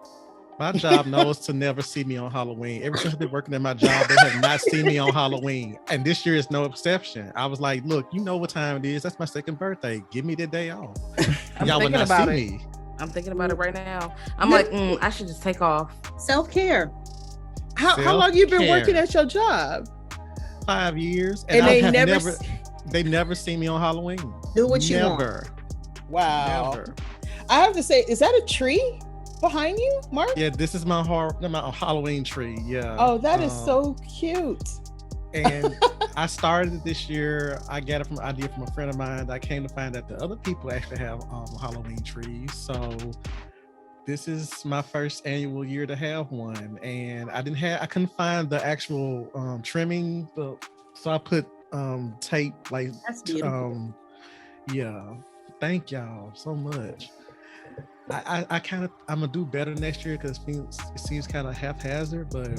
My job knows to never see me on Halloween. Ever since I've been working at my job, they have not seen me on Halloween. And this year is no exception. I was like, look, you know what time it is. That's my 2nd birthday. Give me the day off. Y'all will not see me. I'm thinking about it right now. I'm like, I should just take off. Self-care. How long you been working at your job? 5 years. And they never see me on Halloween. Do what you want. Wow. Never. I have to say, is that a tree behind you, Mark? Yeah, this is my Halloween tree. Yeah. Oh, that is so cute. And I started it this year. I got it from an idea from a friend of mine. I came to find that the other people actually have Halloween trees. So this is my first annual year to have one. And I couldn't find the actual trimming. So I put tape, like, that's beautiful. Yeah. Thank y'all so much. I'm gonna do better next year because it seems kind of haphazard, but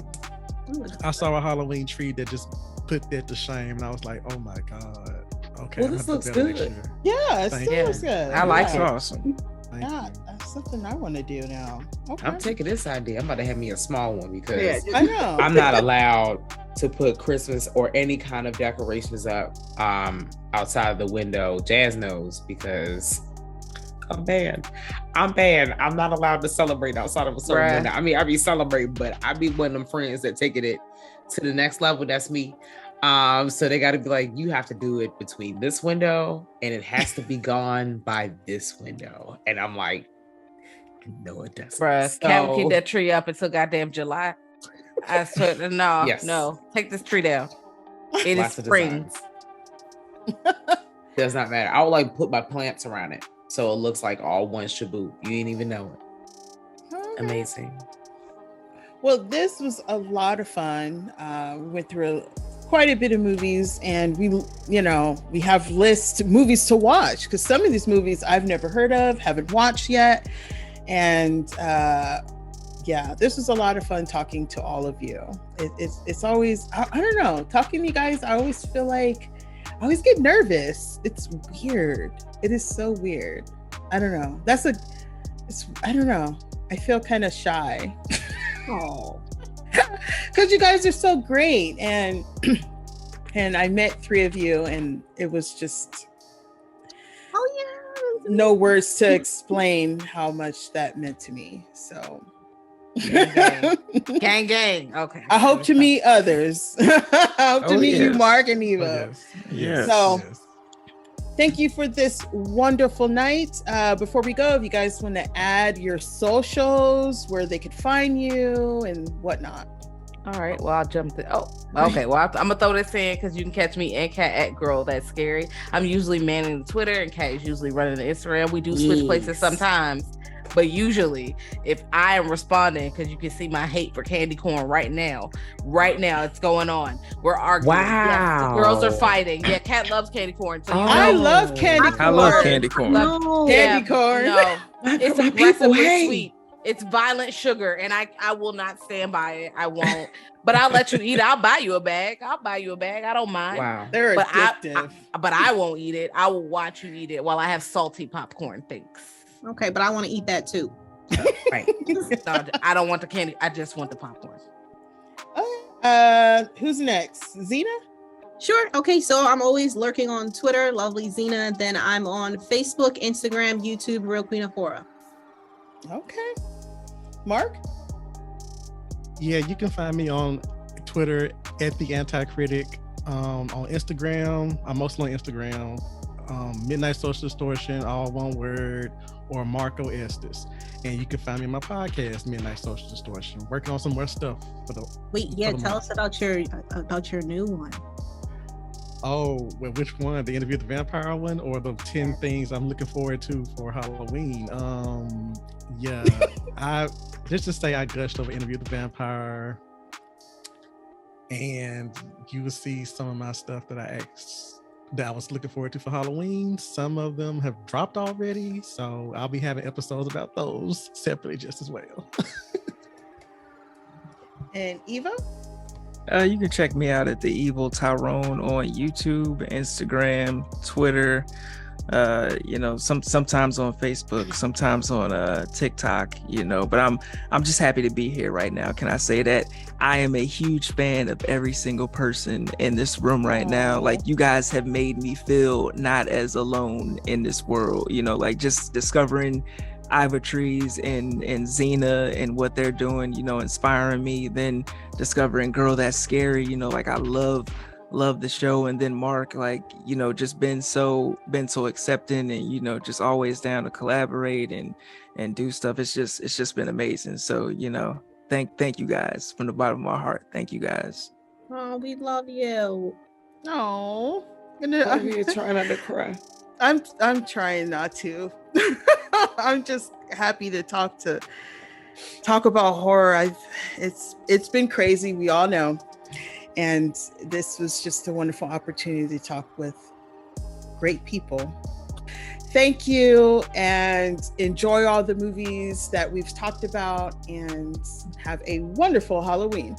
I saw a Halloween tree that just put that to shame, and I was like, oh my god. Okay. Well, this looks good. Yeah, it still looks good. I like it. Awesome. That's something I want to do now. Okay. I'm taking this idea. I'm about to have me a small one because I know I'm not allowed to put Christmas or any kind of decorations up outside of the window. Jazz knows because I'm banned. I'm not allowed to celebrate outside of a certain window. I mean, I be celebrating, but I be one of them friends that taking it to the next level. That's me. So they got to be like, you have to do it between this window and it has to be gone by this window. And I'm like, no, it doesn't. Bruh, can't keep that tree up until goddamn July. I said, no, take this tree down. It is spring. Does not matter. I would like put my plants around it so it looks like all one shaboot. You didn't even know it. Okay. Amazing. Well, this was a lot of fun. We went through quite a bit of movies, and we have lists movies to watch because some of these movies I've never heard of, haven't watched yet, and this was a lot of fun talking to all of you. It's always I don't know, talking to you guys. I always feel like I always get nervous. It's weird. It is so weird. I don't know. I don't know. I feel kind of shy. Oh, because you guys are so great, and I met 3 of you, and it was just no words to explain how much that meant to me. So gang. Okay. I hope to meet others. I hope to meet you, Mark and Eva. Yes. So thank you for this wonderful night. Before we go, if you guys want to add your socials, where they could find you and whatnot. All right. Well, I'll jump to. Oh, okay. Well, I'm gonna throw this in because you can catch me and Kat at Girl That's Scary. I'm usually manning the Twitter, and Kat is usually running the Instagram. We do switch places sometimes, but usually, if I am responding, because you can see my hate for candy corn right now. Right now, it's going on. We're arguing. Wow. Yes, the girls are fighting. Yeah, Kat loves candy corn. So I love candy corn. I love candy corn. Candy corn. No, it's My people aggressively hate. sweet. It's violent sugar, and I will not stand by it. I won't. But I'll let you eat. I'll buy you a bag. I don't mind. Wow. They're But addictive. but I won't eat it. I will watch you eat it while I have salty popcorn things. Okay, but I want to eat that too. Right. No, I don't want the candy. I just want the popcorn. Okay. Who's next? Zena? Sure. Okay, so I'm always lurking on Twitter, lovely Zena. Then I'm on Facebook, Instagram, YouTube, Real Queen of Horror. Okay. Mark? Yeah, you can find me on Twitter at the Anti-Critic. On Instagram, I'm mostly on Instagram. Midnight Social Distortion, all one word, or Marco Estes. And you can find me on my podcast, Midnight Social Distortion. Working on some more stuff for the. Wait, yeah, for the tell month. us about your new one. Oh, well, which one? The Interview with the Vampire one, or the 10 things I'm looking forward to for Halloween? Yeah, just to say I gushed over Interview with the Vampire, and you will see some of my stuff that I was looking forward to for Halloween. Some of them have dropped already, so I'll be having episodes about those separately just as well. And Evo? You can check me out at the Evol Tyrone on YouTube, Instagram, Twitter. Sometimes on Facebook, sometimes on TikTok. But I'm just happy to be here right now. Can I say that I am a huge fan of every single person in this room right now? Like, you guys have made me feel not as alone in this world. Like, just discovering Ivotres and Zena and what they're doing, inspiring me. Then discovering Girl That's Scary, like I love the show. And then Mark, like, just been so accepting and just always down to collaborate and do stuff. It's just been amazing. So thank you guys from the bottom of my heart. Thank you guys. Oh, we love you. Oh, You're trying not to cry. I'm trying not to. I'm just happy to talk about horror. It's been crazy, we all know. And this was just a wonderful opportunity to talk with great people. Thank you, and enjoy all the movies that we've talked about, and have a wonderful Halloween.